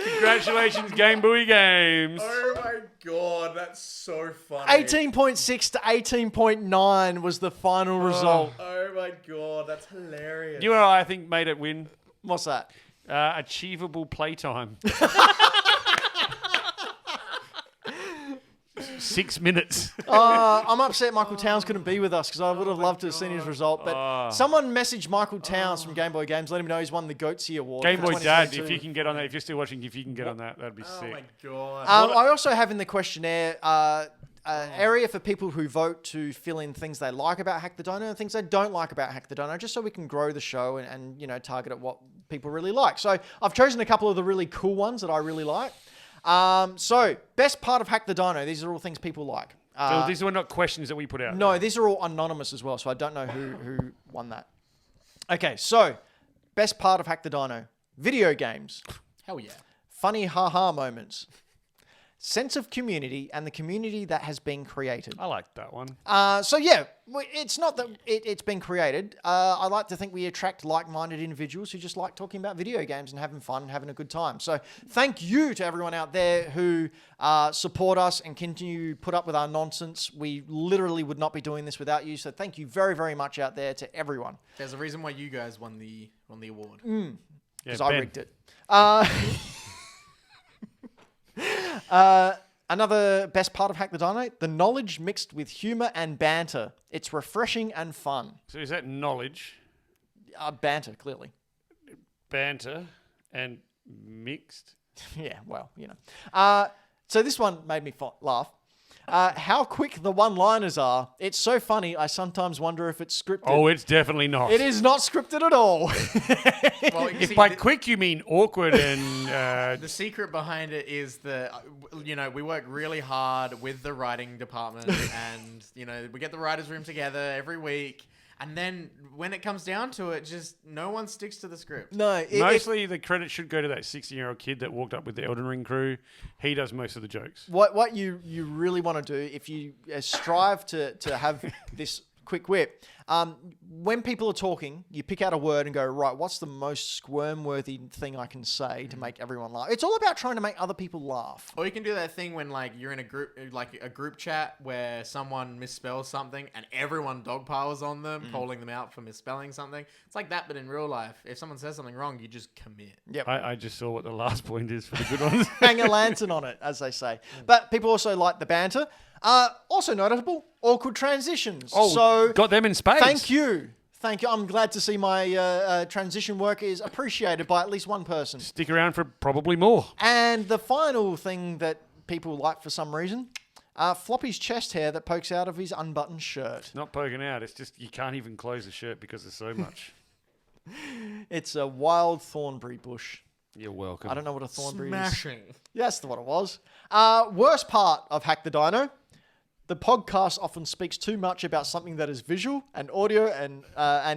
Speaker 2: Congratulations, Game Boy Games.
Speaker 3: Oh my god, that's so funny.
Speaker 1: 18.6 to 18.9 was the final result.
Speaker 3: Oh my god, that's hilarious.
Speaker 2: You and I think, made it win.
Speaker 1: What's that?
Speaker 2: Achievable playtime. 6 minutes.
Speaker 1: I'm upset Michael Towns couldn't be with us because I would have loved to have seen his result. But someone messaged Michael Towns from Game Boy Games, let him know he's won the Goatsy Award.
Speaker 2: Game
Speaker 1: for
Speaker 2: Boy Dad,
Speaker 1: 2022.
Speaker 2: if you can get on that, if you're still watching, if you can get on that, that'd be
Speaker 3: Oh
Speaker 2: sick.
Speaker 3: my god.
Speaker 1: I also have in the questionnaire area for people who vote to fill in things they like about Hack the Dino and things they don't like about Hack the Dino, just so we can grow the show and you know, target at what people really like. So I've chosen a couple of the really cool ones that I really like. So best part of Hack the Dino. These are all things people like.
Speaker 2: So these were not questions that we put out.
Speaker 1: No, these are all anonymous as well, so I don't know who won that. Okay, so best part of Hack the Dino. Video games.
Speaker 3: Hell yeah.
Speaker 1: Funny haha moments. Sense of community and the community that has been created.
Speaker 2: I like that one.
Speaker 1: So yeah, it's not that it's been created. I like to think we attract like-minded individuals who just like talking about video games and having fun and having a good time. So thank you to everyone out there who support us and continue to put up with our nonsense. We literally would not be doing this without you. So thank you very, very much out there to everyone.
Speaker 3: There's a reason why you guys won the award.
Speaker 1: Because
Speaker 2: Yeah,
Speaker 1: I
Speaker 2: Ben.
Speaker 1: rigged it. Another best part of Hack the Dino, the knowledge mixed with humor and banter. It's refreshing and fun.
Speaker 2: So is that knowledge,
Speaker 1: Banter, clearly.
Speaker 2: banter, and mixed?
Speaker 1: Yeah, well, you know. So this one made me laugh. How quick the one-liners are. It's so funny, I sometimes wonder if it's scripted.
Speaker 2: Oh, it's definitely not.
Speaker 1: It is not scripted at all.
Speaker 3: Well, you
Speaker 2: If
Speaker 3: see,
Speaker 2: by quick you mean awkward and
Speaker 3: the secret behind it is that, you know, we work really hard with the writing department and, you know, we get the writer's room together every week. And then when it comes down to it, just no one sticks to the script.
Speaker 1: No,
Speaker 2: mostly the credit should go to that 16-year-old kid that walked up with the Elden Ring crew. He does most of the jokes.
Speaker 1: What you really want to do, if you strive to have this quick whip, when people are talking, you pick out a word and go, right, what's the most squirm-worthy thing I can say to make everyone laugh? It's all about trying to make other people laugh.
Speaker 3: Or you can do that thing when, like, you're in a group, like a group chat where someone misspells something and everyone dogpiles on them, calling them out for misspelling something. It's like that, but in real life. If someone says something wrong, you just commit.
Speaker 1: Yep.
Speaker 2: I just saw what the last point is for the good ones.
Speaker 1: Hang a lantern on it, as they say. But people also like the banter. Also notable, awkward transitions.
Speaker 2: Oh,
Speaker 1: so
Speaker 2: got them in spades.
Speaker 1: thank you. Thank you. I'm glad to see my transition work is appreciated by at least one person.
Speaker 2: Stick around for probably more.
Speaker 1: And the final thing that people like for some reason, Floppy's chest hair that pokes out of his unbuttoned shirt.
Speaker 2: Not poking out. It's just you can't even close the shirt because there's so much.
Speaker 1: It's a wild thornberry bush.
Speaker 2: You're welcome.
Speaker 1: I don't know what a thornberry is.
Speaker 3: Smashing.
Speaker 1: Yes, that's what it was. Worst part of Hack the Dino. The podcast often speaks too much about something that is visual and audio, and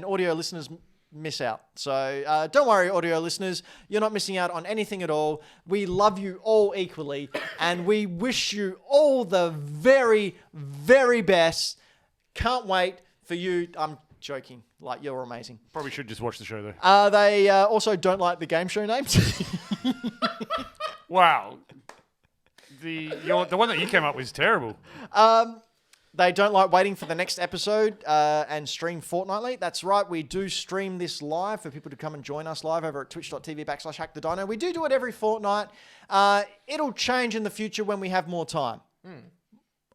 Speaker 1: audio listeners miss out. So don't worry, audio listeners. You're not missing out on anything at all. We love you all equally, and we wish you all the very, very best. Can't wait for you. I'm joking. Like, you're amazing.
Speaker 2: Probably should just watch the show though.
Speaker 1: They also don't like the game show names.
Speaker 2: Wow. The one that you came up with is terrible.
Speaker 1: They don't like waiting for the next episode and stream fortnightly. That's right. We do stream this live for people to come and join us live over at twitch.tv/HackTheDino. We do it every fortnight. It'll change in the future when we have more time.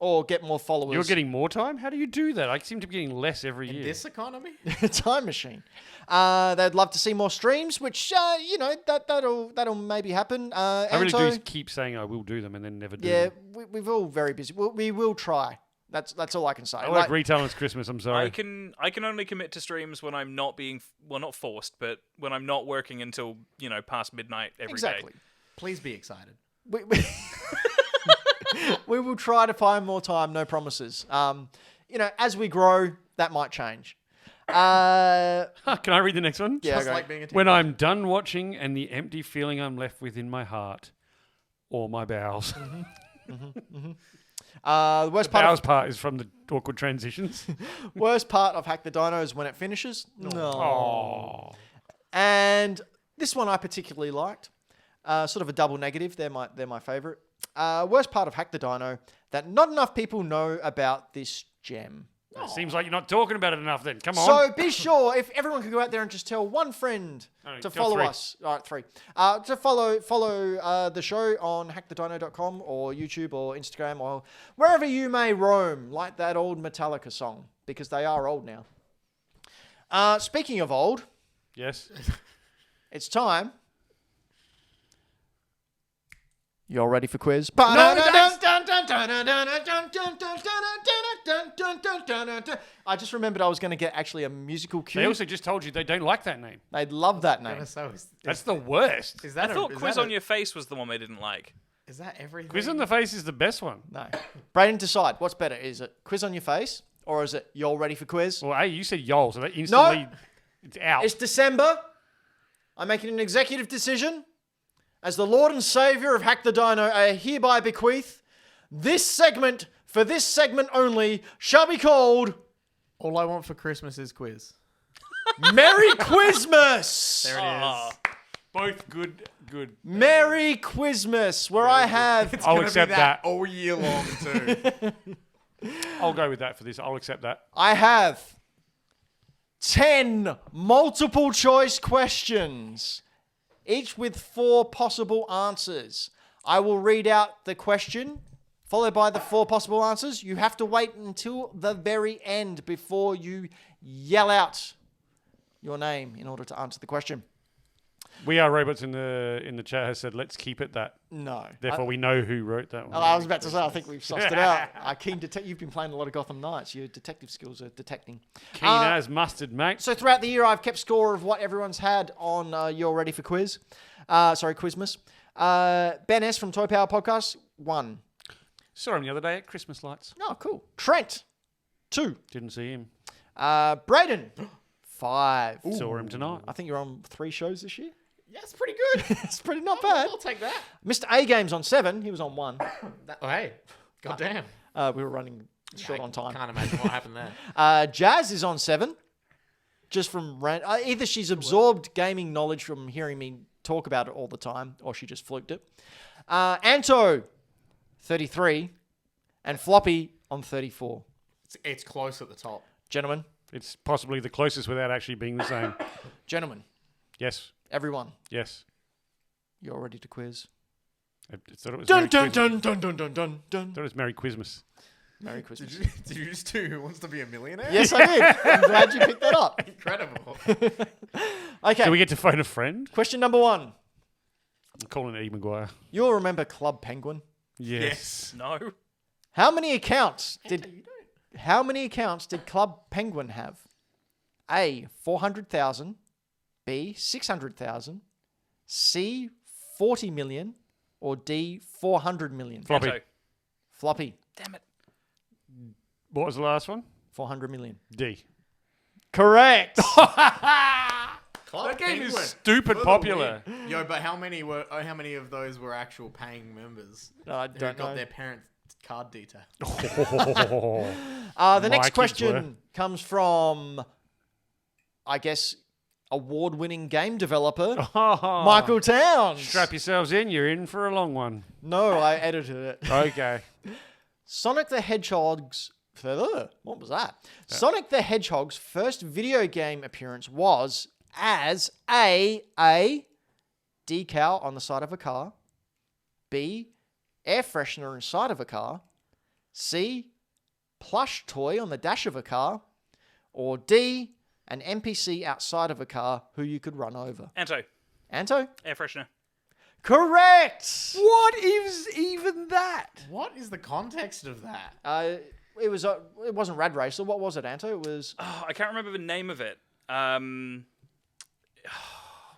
Speaker 1: or get more followers.
Speaker 2: You're getting more time? How do you do that? I seem to be getting less every
Speaker 3: In
Speaker 2: year.
Speaker 3: this economy?
Speaker 1: Time machine. They'd love to see more streams, which that'll maybe happen.
Speaker 2: I really
Speaker 1: Anto,
Speaker 2: do keep saying I will do them and then never do
Speaker 1: yeah,
Speaker 2: them.
Speaker 1: we're all very busy. We will try. That's all I can say.
Speaker 2: I like retail and Christmas, I'm sorry.
Speaker 4: I can only commit to streams when I'm not being not forced, but when I'm not working until past midnight every day.
Speaker 1: exactly.
Speaker 3: Please be excited.
Speaker 1: We we will try to find more time. No promises. As we grow, that might change.
Speaker 2: Can I read the next one?
Speaker 1: Yeah,
Speaker 3: Just
Speaker 1: okay.
Speaker 3: like being a
Speaker 2: When I'm done watching and the empty feeling I'm left with in my heart or my bowels.
Speaker 1: The worst part
Speaker 2: Bowels part is from the awkward transitions.
Speaker 1: of Hack the Dino is when it finishes. No.
Speaker 2: Oh.
Speaker 1: And this one I particularly liked. Sort of a double negative. They're my favorite. Worst part of Hack the Dino, that not enough people know about this gem.
Speaker 2: Seems like you're not talking about it enough then. Come on.
Speaker 1: So be sure, if everyone could go out there and just tell one friend
Speaker 2: No,
Speaker 1: to
Speaker 2: go
Speaker 1: follow
Speaker 2: 3.
Speaker 1: us. All right, 3. To follow the show on hackthedino.com or YouTube or Instagram or wherever you may roam, like that old Metallica song, because they are old now. Speaking of old,
Speaker 2: Yes.
Speaker 1: it's time. You all ready for quiz? I just remembered I was going to get actually a musical cue.
Speaker 2: They also just told you they don't like that name.
Speaker 1: They'd love that name.
Speaker 2: That's the worst.
Speaker 3: Is
Speaker 4: I
Speaker 3: that
Speaker 4: thought
Speaker 3: is
Speaker 4: Quiz
Speaker 3: that
Speaker 4: on Your Face was the one they didn't like.
Speaker 3: Is that everything?
Speaker 2: Quiz on the Face is the best one.
Speaker 1: No. Brayden, decide. What's better? Is it quiz on your face or is it you're ready for quiz?
Speaker 2: Well, hey, you said Yol, so that instantly it's out.
Speaker 1: It's December. I'm making an executive decision. As the Lord and Savior of Hack the Dino, I hereby bequeath this segment, for this segment only, shall be called
Speaker 3: All I want for Christmas is quiz.
Speaker 1: Merry Quizmas!
Speaker 3: There it
Speaker 4: Ah.
Speaker 3: is.
Speaker 2: Both good.
Speaker 1: Merry Quizmas, where I have...
Speaker 3: It's
Speaker 2: I'll
Speaker 3: gonna be
Speaker 2: accept that.
Speaker 3: all year long too.
Speaker 2: I'll go with that for this. I'll accept that.
Speaker 1: I have 10 multiple choice questions, each with 4 possible answers. I will read out the question, followed by the 4 possible answers. You have to wait until the very end before you yell out your name in order to answer the question.
Speaker 2: We Are Robots in the chat has said, let's keep it that.
Speaker 1: No.
Speaker 2: Therefore, we know who wrote that one.
Speaker 1: I was about to say, I think we've sussed it out. You've been playing a lot of Gotham Knights. Your detective skills are detecting.
Speaker 2: Keen as mustard, mate.
Speaker 1: So throughout the year, I've kept score of what everyone's had on You're Ready for Quiz. Quizmas. Ben S. from Toy Power Podcast, 1.
Speaker 2: Saw him the other day at Christmas lights.
Speaker 1: Oh, cool. Trent, 2.
Speaker 2: Didn't see him.
Speaker 1: Braden, 5.
Speaker 2: Saw him tonight.
Speaker 1: I think you're on 3 shows this year.
Speaker 3: Yeah, it's pretty good.
Speaker 1: It's pretty not bad.
Speaker 3: I'll take that.
Speaker 1: Mr. A Game's on 7. He was on 1.
Speaker 3: Hey, goddamn.
Speaker 1: We were running short on time.
Speaker 3: Can't imagine what happened there.
Speaker 1: Jazz is on 7. Just from either she's absorbed gaming knowledge from hearing me talk about it all the time, or she just fluked it. Anto, 33, and Floppy on 34.
Speaker 3: It's close at the top.
Speaker 1: Gentlemen,
Speaker 2: It's possibly the closest without actually being the same.
Speaker 1: gentlemen,
Speaker 2: Yes.
Speaker 1: everyone,
Speaker 2: Yes.
Speaker 1: you're ready to quiz.
Speaker 2: I thought it was
Speaker 1: Dun
Speaker 2: Merry
Speaker 1: dun
Speaker 2: Quizmas.
Speaker 1: dun dun dun dun dun dun.
Speaker 2: Thought it was Merry Quizmas.
Speaker 1: Merry Christmas.
Speaker 3: Did you just do Who Wants to Be a Millionaire?
Speaker 1: Yes, I did. I'm glad you picked that up.
Speaker 3: Incredible.
Speaker 1: Okay.
Speaker 2: Do we get to phone a friend?
Speaker 1: Question number 1.
Speaker 2: I'm calling it E. Maguire.
Speaker 1: You'll remember Club Penguin.
Speaker 2: Yes.
Speaker 4: No.
Speaker 1: How many accounts did Club Penguin have? A, 400,000. B, 600,000. C, 40 million. Or D, 400 million.
Speaker 2: Floppy.
Speaker 4: Anto.
Speaker 1: Floppy,
Speaker 4: Damn it.
Speaker 2: What was the last one?
Speaker 1: 400 million.
Speaker 2: D.
Speaker 1: Correct.
Speaker 3: Club
Speaker 2: game is
Speaker 3: Penguin.
Speaker 2: stupid
Speaker 3: For the
Speaker 2: popular.
Speaker 3: win. Yo, but how many of those were actual paying members?
Speaker 1: I
Speaker 3: Who
Speaker 1: don't
Speaker 3: got
Speaker 1: know.
Speaker 3: their parents' card detail?
Speaker 1: The
Speaker 2: My
Speaker 1: next
Speaker 2: kids
Speaker 1: question comes from, I guess, award-winning game developer Michael Towns.
Speaker 2: Strap yourselves in. You're in for a long one.
Speaker 1: No, I edited it.
Speaker 2: Okay.
Speaker 1: Sonic the Hedgehog's... What was that? Sonic the Hedgehog's first video game appearance was as A, decal on the side of a car, B, air freshener inside of a car, C, plush toy on the dash of a car, or D, an NPC outside of a car who you could run over?
Speaker 4: Anto,
Speaker 1: Anto?
Speaker 4: air freshener.
Speaker 1: Correct!
Speaker 2: What is even that?
Speaker 3: What is the context of that?
Speaker 1: It wasn't Rad Racer. What was it, Anto? It was...
Speaker 4: Oh, I can't remember the name of it.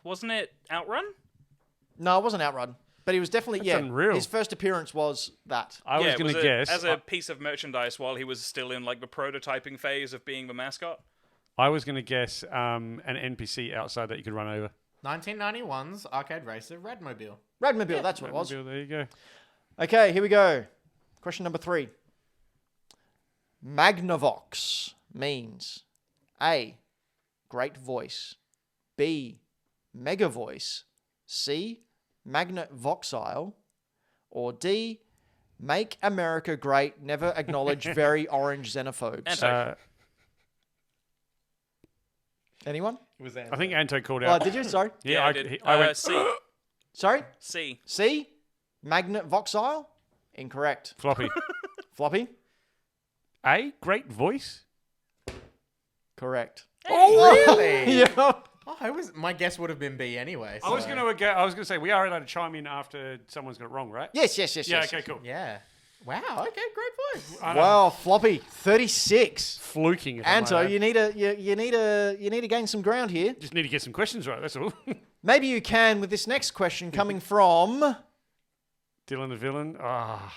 Speaker 4: Wasn't it Outrun?
Speaker 1: No, it wasn't Outrun. But he was definitely,
Speaker 2: unreal.
Speaker 1: his first appearance was that.
Speaker 2: I was
Speaker 4: it
Speaker 2: going to
Speaker 4: was
Speaker 2: guess.
Speaker 4: as a piece of merchandise while he was still in like the prototyping phase of being the mascot.
Speaker 2: I was going to guess an NPC outside that you could run over.
Speaker 3: 1991's arcade racer Radmobile.
Speaker 1: Radmobile, that's what it was.
Speaker 2: There you go.
Speaker 1: Okay, here we go. Question number 3. Magnavox means A, great voice, B, mega voice, C, magnet voxile, or D, make America great, never acknowledge very orange xenophobes.
Speaker 4: Anto.
Speaker 1: Anyone?
Speaker 3: It was
Speaker 2: I think Anto called
Speaker 1: Oh,
Speaker 2: out.
Speaker 1: did you? Sorry.
Speaker 4: Yeah, I did.
Speaker 2: I went
Speaker 4: C.
Speaker 1: Sorry?
Speaker 4: C.
Speaker 1: C, magnet voxile? Incorrect.
Speaker 2: floppy.
Speaker 1: Floppy?
Speaker 2: A, great voice.
Speaker 1: Correct.
Speaker 3: Oh, really?
Speaker 1: Yeah.
Speaker 3: Oh, my guess would have been B anyway.
Speaker 2: I was
Speaker 3: so-
Speaker 2: going to say we are allowed to chime in after someone's got it wrong, right?
Speaker 1: Yes.
Speaker 2: Yeah.
Speaker 1: yes.
Speaker 2: Okay. Cool.
Speaker 3: Yeah. Wow. Okay. Great voice.
Speaker 1: Wow, Floppy, 36.
Speaker 2: Fluking. If I
Speaker 1: Anto,
Speaker 2: might add.
Speaker 1: you need to gain some ground here.
Speaker 2: Just need to get some questions right. That's all.
Speaker 1: Maybe you can with this next question coming from
Speaker 2: Dylan the villain. Ah.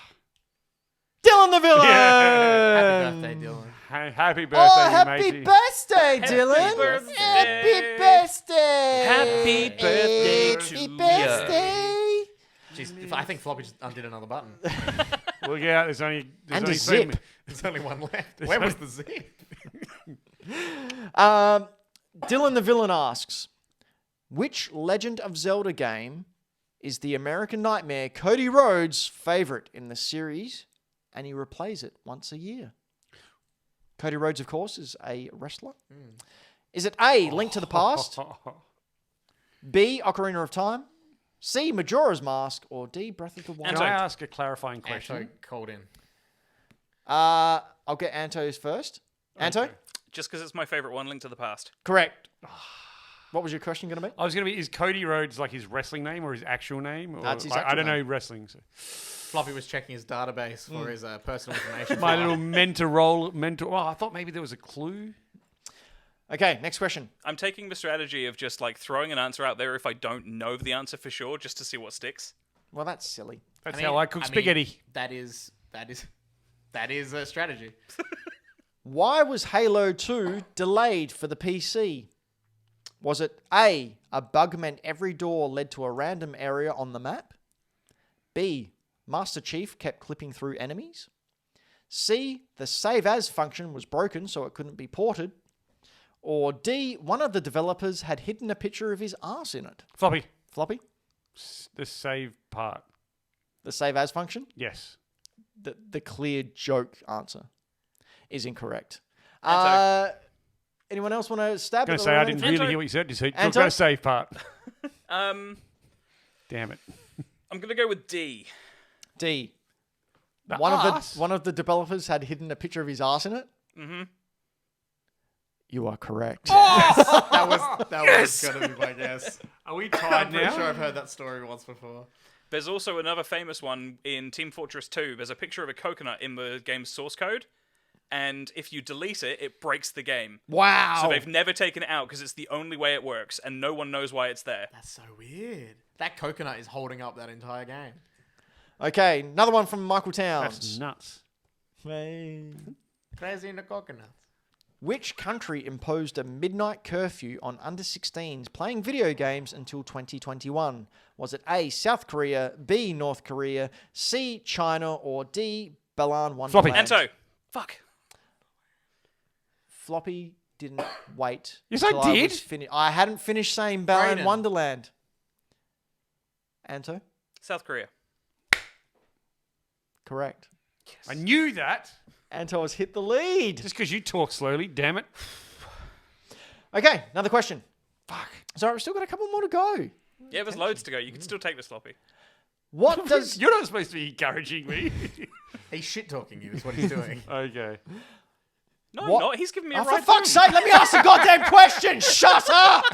Speaker 1: Dylan the Villain.
Speaker 3: Happy birthday, Dylan.
Speaker 2: Happy birthday,
Speaker 1: Oh,
Speaker 2: you
Speaker 1: happy
Speaker 2: matey.
Speaker 1: birthday, Dylan.
Speaker 4: birthday.
Speaker 1: Happy birthday.
Speaker 4: Happy birthday to
Speaker 1: Happy
Speaker 4: ya.
Speaker 1: birthday.
Speaker 3: Jeez, I think Floppy just undid another button.
Speaker 2: Well, yeah, there's only
Speaker 1: And a
Speaker 2: only
Speaker 1: zip.
Speaker 3: There's only one left. Where was the zip?
Speaker 1: Dylan the Villain asks, which Legend of Zelda game is the American Nightmare Cody Rhodes' favorite in the series, and he replays it once a year? Cody Rhodes, of course, is a wrestler. Is it A, Link to the Past, B, Ocarina of Time, C, Majora's Mask, or D, Breath of the Wild?
Speaker 2: Can I ask a clarifying question?
Speaker 3: Anto called in.
Speaker 1: I'll get Anto's first. Anto?
Speaker 4: Just because it's my favorite one, Link to the Past.
Speaker 1: Correct. What was your question going to be?
Speaker 2: I was going to be, is Cody Rhodes like his wrestling name or his actual name? Or,
Speaker 1: That's his
Speaker 2: I
Speaker 1: actual
Speaker 2: don't know
Speaker 1: name.
Speaker 2: wrestling. So.
Speaker 3: Floppy was checking his database for his personal information.
Speaker 2: My
Speaker 3: file.
Speaker 2: little mental. Oh, I thought maybe there was a clue.
Speaker 1: Okay, next question.
Speaker 4: I'm taking the strategy of just like throwing an answer out there if I don't know the answer for sure, just to see what sticks.
Speaker 1: Well, that's silly.
Speaker 2: That's
Speaker 3: mean-
Speaker 2: how I cook
Speaker 3: I mean,
Speaker 2: spaghetti.
Speaker 3: That is a strategy.
Speaker 1: Why was Halo 2 delayed for the PC? Was it A, a bug meant every door led to a random area on the map? B, Master Chief kept clipping through enemies? C, the save as function was broken so it couldn't be ported? Or D, one of the developers had hidden a picture of his ass in it?
Speaker 2: Floppy.
Speaker 1: Floppy?
Speaker 2: The save part.
Speaker 1: The save as function?
Speaker 2: Yes.
Speaker 1: The clear joke answer is incorrect.
Speaker 4: Anto.
Speaker 1: Anyone else want to stab
Speaker 2: I
Speaker 1: it?
Speaker 2: was going to say, I didn't
Speaker 4: Anto.
Speaker 2: really hear what you said. Just talk
Speaker 1: Anto?
Speaker 2: about save part.
Speaker 4: I'm
Speaker 2: Damn it.
Speaker 4: gonna go with D.
Speaker 1: D.
Speaker 2: The
Speaker 1: One
Speaker 2: arse?
Speaker 1: of the developers had hidden a picture of his ass in it.
Speaker 4: Mm-hmm.
Speaker 1: You are correct.
Speaker 3: That was gonna be my guess.
Speaker 2: Are we
Speaker 3: I'm
Speaker 2: tied
Speaker 3: pretty
Speaker 2: now?
Speaker 3: sure I've heard that story once before.
Speaker 4: There's also another famous one in Team Fortress 2. There's a picture of a coconut in the game's source code, and if you delete it, it breaks the game.
Speaker 1: Wow.
Speaker 4: So they've never taken it out because it's the only way it works, and no one knows why it's there.
Speaker 3: That's so weird. That coconut is holding up that entire game.
Speaker 1: Okay, another one from Michael
Speaker 2: That's
Speaker 1: Towns.
Speaker 2: nuts.
Speaker 3: Crazy in the coconuts.
Speaker 1: Which country imposed a midnight curfew on under 16s playing video games until 2021? Was it A, South Korea, B, North Korea, C, China, or D, Balan Wonderland?
Speaker 4: Anto! Fuck.
Speaker 1: Floppy didn't wait.
Speaker 2: Yes, I
Speaker 1: till
Speaker 2: did.
Speaker 1: I hadn't finished saying Balan
Speaker 3: Brayden.
Speaker 1: Wonderland. Anto?
Speaker 4: South Korea.
Speaker 1: Correct.
Speaker 2: I knew that.
Speaker 1: Anto has hit the lead.
Speaker 2: Just because you talk slowly, damn it.
Speaker 1: Okay, another question. Fuck. Sorry, we've still got a couple more to go.
Speaker 4: Yeah, there's loads to go. You can still take this floppy.
Speaker 1: What does...
Speaker 2: You're not supposed to be encouraging me.
Speaker 3: He's shit talking you. Is what he's doing.
Speaker 2: Okay.
Speaker 4: No,
Speaker 1: What?
Speaker 4: I'm not. He's giving me a
Speaker 1: Oh, for
Speaker 4: right
Speaker 1: fuck's sake, let me ask the goddamn question! Shut up!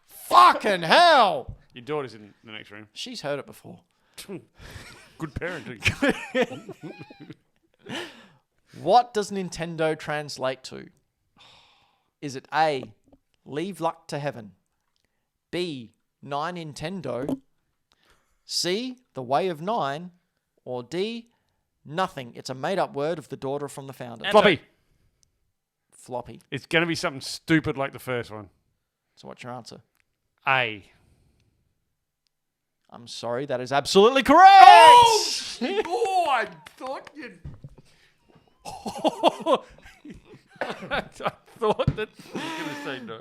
Speaker 1: Fucking hell!
Speaker 2: Your daughter's in the next room.
Speaker 1: She's heard it before.
Speaker 2: Good parenting.
Speaker 1: What does Nintendo translate to? Is it A, leave luck to heaven? B, nine Nintendo? C, the way of nine? Or D, nothing. It's a made-up word of the daughter from the founder.
Speaker 4: And-
Speaker 2: Floppy.
Speaker 1: Floppy.
Speaker 2: It's going to be something stupid like the first one.
Speaker 1: So what's your answer?
Speaker 2: A.
Speaker 1: I'm sorry, that is absolutely correct!
Speaker 2: Oh, I thought you'd... I thought that you were going to say no.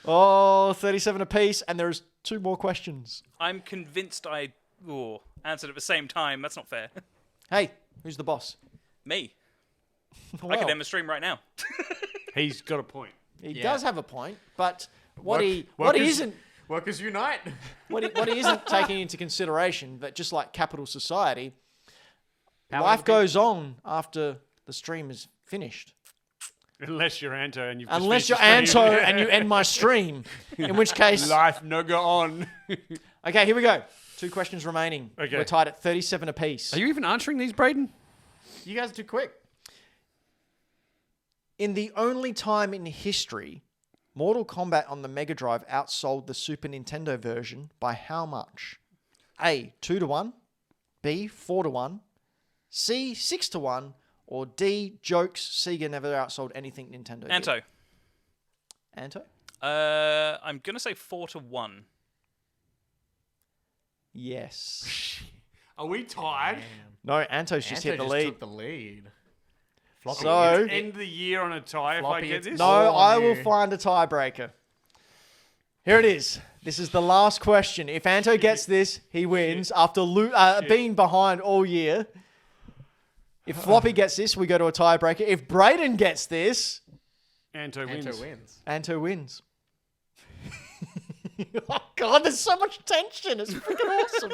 Speaker 1: Oh, 37 apiece, and there's 2 more questions.
Speaker 4: I'm convinced I answered at the same time. That's not fair.
Speaker 1: Hey, who's the boss?
Speaker 4: Me. I
Speaker 1: Well,
Speaker 4: could end the stream right now.
Speaker 2: He's got a point.
Speaker 1: he
Speaker 3: Yeah.
Speaker 1: does have a point, but what
Speaker 3: Work-
Speaker 1: he
Speaker 3: workers-
Speaker 1: isn't
Speaker 3: Workers unite.
Speaker 1: what he isn't taking into consideration that just like capital society,
Speaker 3: How
Speaker 1: life
Speaker 3: many
Speaker 1: goes on after the stream is finished.
Speaker 2: Unless you're Anto and you've just
Speaker 1: Unless you're
Speaker 2: finished the
Speaker 1: Anto
Speaker 2: stream.
Speaker 1: and you end my stream, in which case,
Speaker 2: Life no go on.
Speaker 1: okay, here we go. 2 questions remaining.
Speaker 2: Okay.
Speaker 1: We're tied at 37 apiece.
Speaker 2: Are you even answering these, Braden?
Speaker 3: You guys are too quick.
Speaker 1: In the only time in history, Mortal Kombat on the Mega Drive outsold the Super Nintendo version by how much? A, 2-1, B, 4-1, C, 6-1, or D, jokes, Sega never outsold anything Nintendo did.
Speaker 4: Anto.
Speaker 1: Anto?
Speaker 4: I'm going to say 4-1.
Speaker 1: Yes.
Speaker 2: Are we tied?
Speaker 1: No, Anto's just hit the lead.
Speaker 3: took the lead. Floppy.
Speaker 1: So-
Speaker 2: End the year on a tie if I
Speaker 3: Floppy,
Speaker 2: get
Speaker 3: it's
Speaker 2: this?
Speaker 1: No,
Speaker 3: all
Speaker 1: I
Speaker 3: on
Speaker 1: will
Speaker 3: you.
Speaker 1: find a tiebreaker. Here it is. This is the last question. If Anto gets this, he wins after being behind all year. If Floppy gets this, we go to a tiebreaker. If Braden gets this,
Speaker 2: Anto wins.
Speaker 3: Anto wins.
Speaker 1: Anto wins. Oh God, there's so much tension. It's freaking awesome.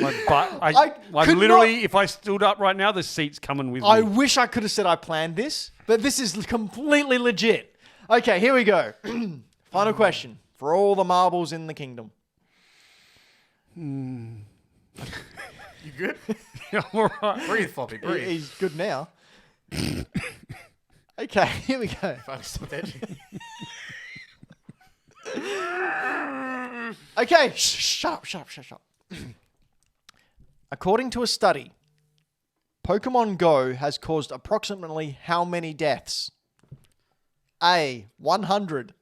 Speaker 2: My butt,
Speaker 1: I
Speaker 2: I'm
Speaker 1: could
Speaker 2: literally, if I stood up right now, the seat's coming with
Speaker 1: I
Speaker 2: me.
Speaker 1: wish I could have said I planned this, but this is completely legit. Okay, here we go. Final question for all the marbles in the kingdom.
Speaker 3: You good?
Speaker 2: All right.
Speaker 3: Breathe, Floppy. Breathe.
Speaker 1: He's good now. Okay, here we go.
Speaker 3: Fuck, stop that.
Speaker 1: Okay, shut up. According to a study, Pokemon Go has caused approximately how many deaths? A, 100.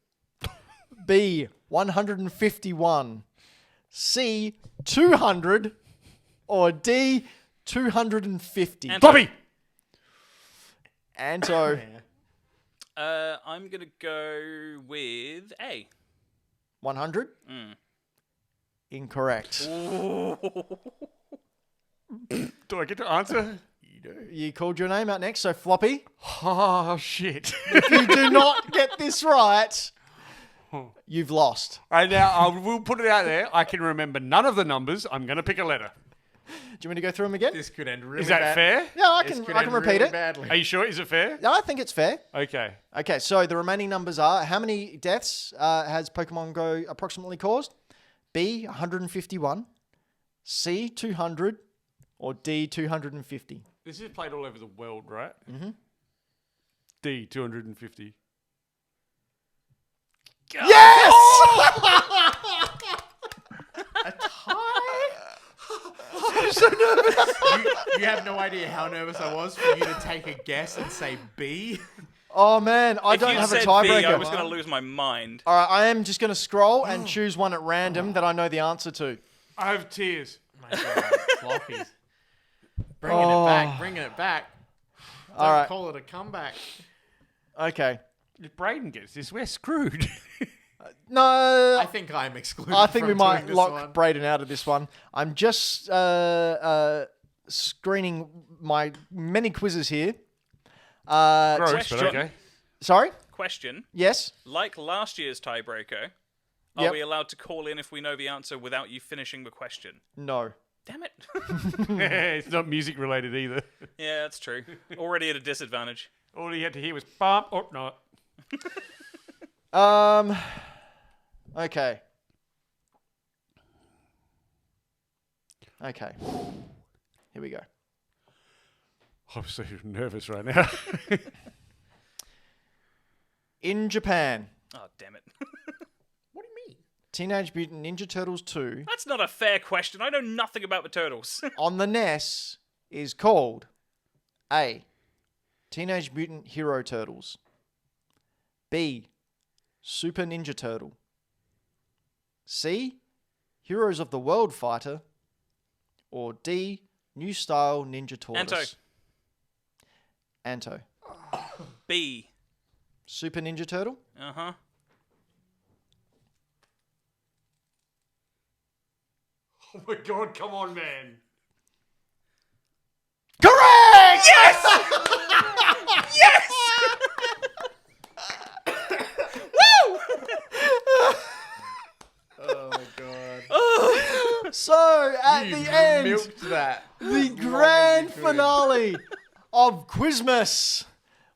Speaker 1: B, 151. C, 200. Or D, 250.
Speaker 4: Anto.
Speaker 2: Floppy!
Speaker 1: Anto,
Speaker 4: I'm going to go with A.
Speaker 1: 100? Incorrect.
Speaker 2: Do I get to answer?
Speaker 1: You called your name out next, so Floppy,
Speaker 2: Oh, shit.
Speaker 1: if you do not get this right, you've lost.
Speaker 2: Right now, I will put it out there. I can remember none of the numbers. I'm going to pick a letter.
Speaker 1: Do you want me to go through them again?
Speaker 3: This could end really
Speaker 2: Is that
Speaker 3: bad.
Speaker 2: fair?
Speaker 1: Yeah, I
Speaker 3: This
Speaker 1: can
Speaker 3: could
Speaker 1: I can
Speaker 3: end
Speaker 1: repeat
Speaker 3: really
Speaker 1: it.
Speaker 3: badly.
Speaker 2: Are you sure? Is it fair?
Speaker 1: Yeah, I think it's fair.
Speaker 2: Okay.
Speaker 1: Okay, so the remaining numbers are how many deaths has Pokemon Go approximately caused? B, 151. C, 200. Or D, 250.
Speaker 2: This is played all over the world, right? Mm-hmm. D, 250.
Speaker 1: Yes!
Speaker 3: A tie?
Speaker 1: I'm so nervous.
Speaker 3: You have no idea how nervous I was for you to take a guess and say B.
Speaker 1: Oh, man, I
Speaker 4: If
Speaker 1: don't
Speaker 4: you
Speaker 1: have a
Speaker 4: said B,
Speaker 1: tiebreaker.
Speaker 4: I was going to lose my mind.
Speaker 1: All right, I am just going to scroll and choose one at random that I know the answer to.
Speaker 2: I have tears.
Speaker 3: My God, floppies. Bringing it back, bringing it back. Don't
Speaker 1: All right.
Speaker 3: call it a comeback.
Speaker 1: Okay.
Speaker 2: If Braden gets this, we're screwed.
Speaker 1: No,
Speaker 3: I think I'm excluded.
Speaker 1: I think we
Speaker 3: from
Speaker 1: might
Speaker 3: doing this
Speaker 1: lock
Speaker 3: one.
Speaker 1: Braden out of this one. I'm just screening my many quizzes here.
Speaker 2: Gross,
Speaker 4: question.
Speaker 2: but okay.
Speaker 1: Sorry?
Speaker 4: Question.
Speaker 1: Yes?
Speaker 4: Like last year's tiebreaker, are
Speaker 1: Yep.
Speaker 4: we allowed to call in if we know the answer without you finishing the question?
Speaker 1: No.
Speaker 4: Damn it.
Speaker 2: It's not music related either.
Speaker 4: Yeah, that's true. Already at a disadvantage.
Speaker 2: All you had to hear was bump or not.
Speaker 1: Okay. Okay. Here we go.
Speaker 2: I'm so nervous right now.
Speaker 1: In Japan,
Speaker 4: Oh, damn it.
Speaker 3: What do you mean?
Speaker 1: Teenage Mutant Ninja Turtles 2
Speaker 4: That's not a fair question. I know nothing about the turtles.
Speaker 1: on the NES is called A. Teenage Mutant Hero Turtles, B. Super Ninja Turtle, C. Heroes of the World Fighter, or D. New Style Ninja Tortoise. Anto.
Speaker 4: B.
Speaker 1: Super Ninja Turtle?
Speaker 4: Uh-huh.
Speaker 2: Oh my god, come on, man.
Speaker 1: Correct!
Speaker 4: Yes! Yes! Woo!
Speaker 3: Oh my god.
Speaker 1: So, at
Speaker 3: You
Speaker 1: the end,
Speaker 3: milked that.
Speaker 1: the grand finale of Quizmas,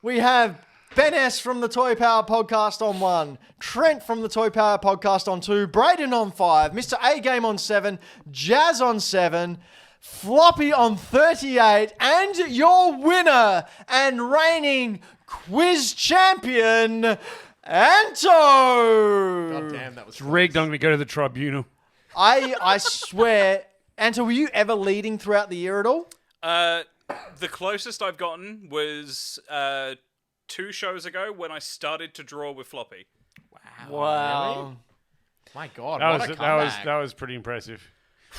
Speaker 1: we have Ben S from the Toy Power Podcast on 1, Trent from the Toy Power Podcast on 2, Brayden on 5, Mr. A Game on 7, Jazz on 7, Floppy on 38, and your winner and reigning quiz champion, Anto!
Speaker 3: God damn, that was
Speaker 2: It's rigged. I'm going to go to the tribunal.
Speaker 1: I swear, Anto, were you ever leading throughout the year at all?
Speaker 4: The closest I've gotten was 2 shows ago when I started to draw with Floppy.
Speaker 1: Wow.
Speaker 3: Really? My god,
Speaker 2: That
Speaker 3: what
Speaker 2: was,
Speaker 3: a
Speaker 2: that,
Speaker 3: comeback.
Speaker 2: that was pretty impressive.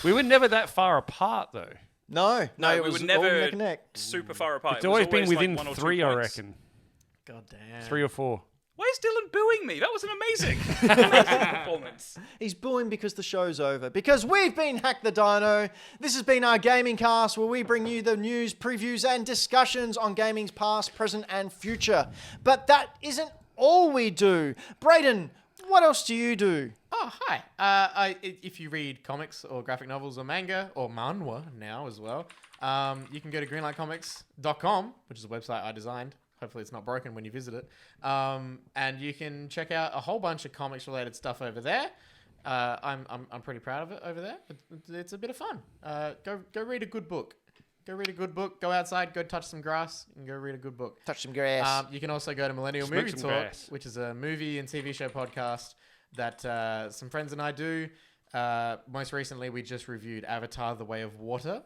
Speaker 2: We were never that far apart, though.
Speaker 1: No,
Speaker 4: No,
Speaker 1: it
Speaker 4: we
Speaker 1: was
Speaker 4: were
Speaker 1: all
Speaker 4: never
Speaker 1: neck and neck.
Speaker 4: super far apart.
Speaker 2: It's
Speaker 4: It was
Speaker 2: always been
Speaker 4: like
Speaker 2: within
Speaker 4: 1 or 2
Speaker 2: 3, I
Speaker 4: points.
Speaker 2: reckon.
Speaker 3: God damn.
Speaker 2: 3 or 4.
Speaker 4: Why is Dylan booing me? That was an amazing performance.
Speaker 1: He's booing because the show's over. Because we've been Hack the Dino. This has been our gaming cast where we bring you the news, previews, and discussions on gaming's past, present, and future. But that isn't all we do. Brayden, what else do you do?
Speaker 3: Oh, hi. If you read comics or graphic novels or manga or manhwa now as well, you can go to greenlightcomics.com, which is a website I designed. Hopefully it's not broken when you visit it. And you can check out a whole bunch of comics related stuff over there. I'm pretty proud of it over there. It's a bit of fun. Go read a good book. Go read a good book. Go outside. Go touch some grass and go read a good book.
Speaker 1: Touch some grass.
Speaker 3: You can also go to Millennial
Speaker 2: Smoke
Speaker 3: Movie
Speaker 2: some
Speaker 3: Talk,
Speaker 2: grass.
Speaker 3: which is a movie and TV show podcast that some friends and I do. Most recently, we just reviewed Avatar: The Way of Water.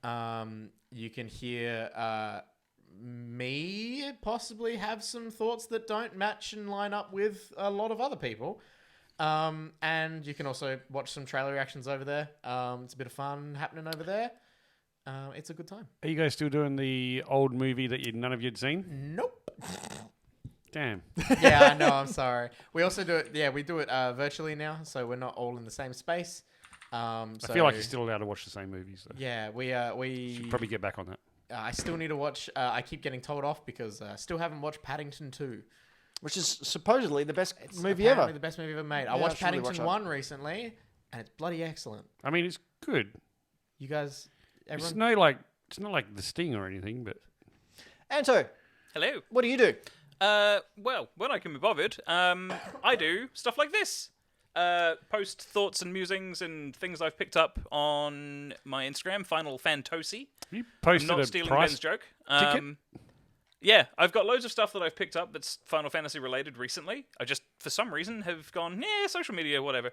Speaker 3: You can hear me possibly have some thoughts that don't match and line up with a lot of other people. And you can also watch some trailer reactions over there. It's a bit of fun happening over there. It's a good time.
Speaker 2: Are you guys still doing the old movie that none of you had seen?
Speaker 3: Nope.
Speaker 2: Damn.
Speaker 3: Yeah, I know. I'm sorry. We also do it. Yeah, we do it virtually now, so we're not all in the same space.
Speaker 2: I feel like you're still allowed to watch the same movies. So.
Speaker 3: Yeah, we
Speaker 2: Should probably get back on that.
Speaker 3: I still need to watch. I keep getting told off because I still haven't watched Paddington 2.
Speaker 1: Which is supposedly the best
Speaker 3: It's
Speaker 1: movie
Speaker 3: apparently
Speaker 1: ever.
Speaker 3: the best movie ever made.
Speaker 1: Yeah,
Speaker 3: I
Speaker 1: I
Speaker 3: watched
Speaker 1: should really
Speaker 3: Paddington
Speaker 1: watch
Speaker 3: 1
Speaker 1: that.
Speaker 3: recently, and it's bloody excellent.
Speaker 2: I mean, it's good.
Speaker 3: You guys,
Speaker 2: It's
Speaker 3: everyone.
Speaker 2: it's not like The Sting or anything, but
Speaker 1: Anto,
Speaker 4: Hello.
Speaker 1: what do you do?
Speaker 4: Well, when I can be bothered, I do stuff like this. Post thoughts and musings and things I've picked up on my Instagram, Final Fantasy.
Speaker 2: you
Speaker 4: I'm
Speaker 2: posted
Speaker 4: not
Speaker 2: a
Speaker 4: stealing
Speaker 2: price.
Speaker 4: Ben's joke.
Speaker 2: ticket?
Speaker 4: Yeah, I've got loads of stuff that I've picked up that's Final Fantasy related recently. I just, for some reason, have gone, social media, whatever,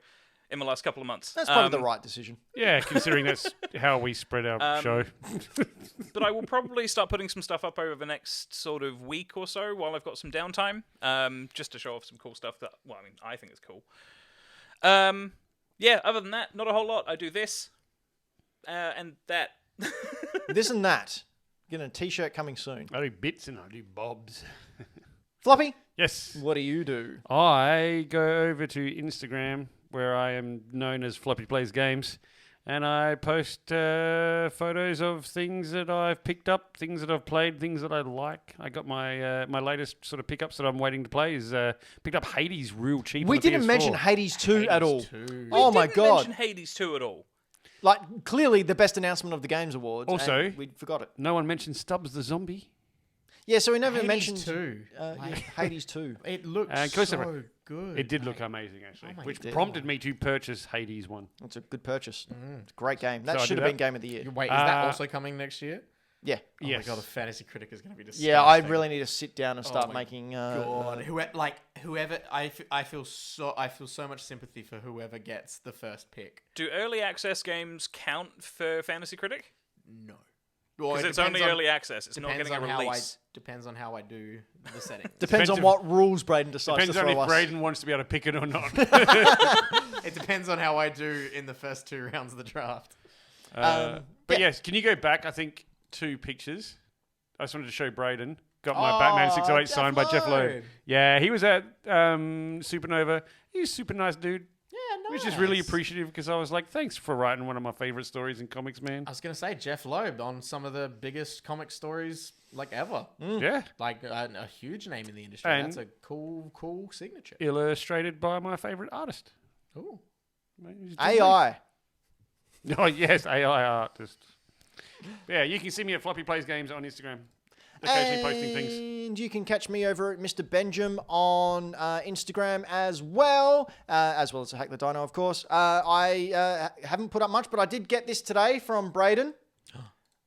Speaker 4: in the last couple of months.
Speaker 1: That's probably the right decision.
Speaker 2: Yeah, considering that's how we spread our show.
Speaker 4: But I will probably start putting some stuff up over the next sort of week or so while I've got some downtime, just to show off some cool stuff that, I think is cool. Yeah, other than that, not a whole lot. I do this, and that.
Speaker 1: This and that. Getting a t-shirt coming soon.
Speaker 2: I do bits and I do bobs.
Speaker 1: Floppy,
Speaker 2: Yes.
Speaker 1: what do you do?
Speaker 2: I go over to Instagram, where I am known as Floppy Plays Games, and I post photos of things that I've picked up, things that I've played, things that I like. I got my my latest sort of pickups that I'm waiting to play is picked up Hades real cheap.
Speaker 1: We
Speaker 2: on the
Speaker 1: didn't
Speaker 2: PS4.
Speaker 1: mention Hades 2 at all.
Speaker 3: Hades 2.
Speaker 1: Oh my
Speaker 4: Didn't
Speaker 1: god.
Speaker 4: mention Hades 2 at all.
Speaker 1: Like, clearly the best announcement of the Games Awards.
Speaker 2: Also-
Speaker 1: and we forgot it.
Speaker 2: No one mentioned Stubbs the zombie.
Speaker 1: Yeah, so we never
Speaker 3: Hades
Speaker 1: mentioned
Speaker 3: 2.
Speaker 1: Hades 2.
Speaker 3: It looks
Speaker 2: Chris,
Speaker 3: so good.
Speaker 2: It did look amazing, actually,
Speaker 3: my
Speaker 2: which
Speaker 3: God.
Speaker 2: prompted me to purchase Hades 1.
Speaker 1: It's a good purchase. It's a great game. That
Speaker 2: So I
Speaker 1: should
Speaker 2: did
Speaker 1: have been
Speaker 2: that.
Speaker 1: Game of the Year.
Speaker 3: Wait, is that also coming next year?
Speaker 1: Yeah.
Speaker 3: Oh
Speaker 2: Yes.
Speaker 3: my god, the Fantasy Critic is going to be disgusting.
Speaker 1: Yeah, I really need to sit down and start
Speaker 3: my
Speaker 1: making.
Speaker 3: God, whoever I feel so much sympathy for whoever gets the first pick.
Speaker 4: Do early access games count for Fantasy Critic?
Speaker 3: No,
Speaker 4: Because it's only early access. It's not getting a release.
Speaker 3: Depends on how I do the settings.
Speaker 1: Depends on
Speaker 2: if-
Speaker 1: what rules Braden decides
Speaker 2: Depends
Speaker 1: to
Speaker 2: on
Speaker 1: throw
Speaker 2: if
Speaker 1: us.
Speaker 2: Braden wants to be able to pick it or not.
Speaker 3: It depends on how I do in the first 2 rounds of the draft.
Speaker 2: But
Speaker 1: yeah.
Speaker 2: yes, can you go back, I think, 2 pictures? I just wanted to show Braden. Got my Batman 608 signed by Jeff Loeb.
Speaker 3: Loeb.
Speaker 2: Yeah, he was at Supernova. He's a super nice dude.
Speaker 3: Yeah,
Speaker 2: He was just really appreciative because I was like, thanks for writing one of my favorite stories in comics, man.
Speaker 3: I was gonna say Jeff Loeb on some of the biggest comic stories like ever.
Speaker 2: Yeah.
Speaker 3: Like a huge name in the industry.
Speaker 2: And-
Speaker 3: That's a cool signature.
Speaker 2: Illustrated by my favorite artist.
Speaker 3: Ooh.
Speaker 1: AI.
Speaker 2: Oh, yes, AI artist. Yeah, you can see me at Floppy Plays Games on Instagram. Occasionally posting things.
Speaker 1: And you can catch me over at Mr. Benjamin on Instagram as well as Hack the Dino, of course. I haven't put up much, but I did get this today from Braden.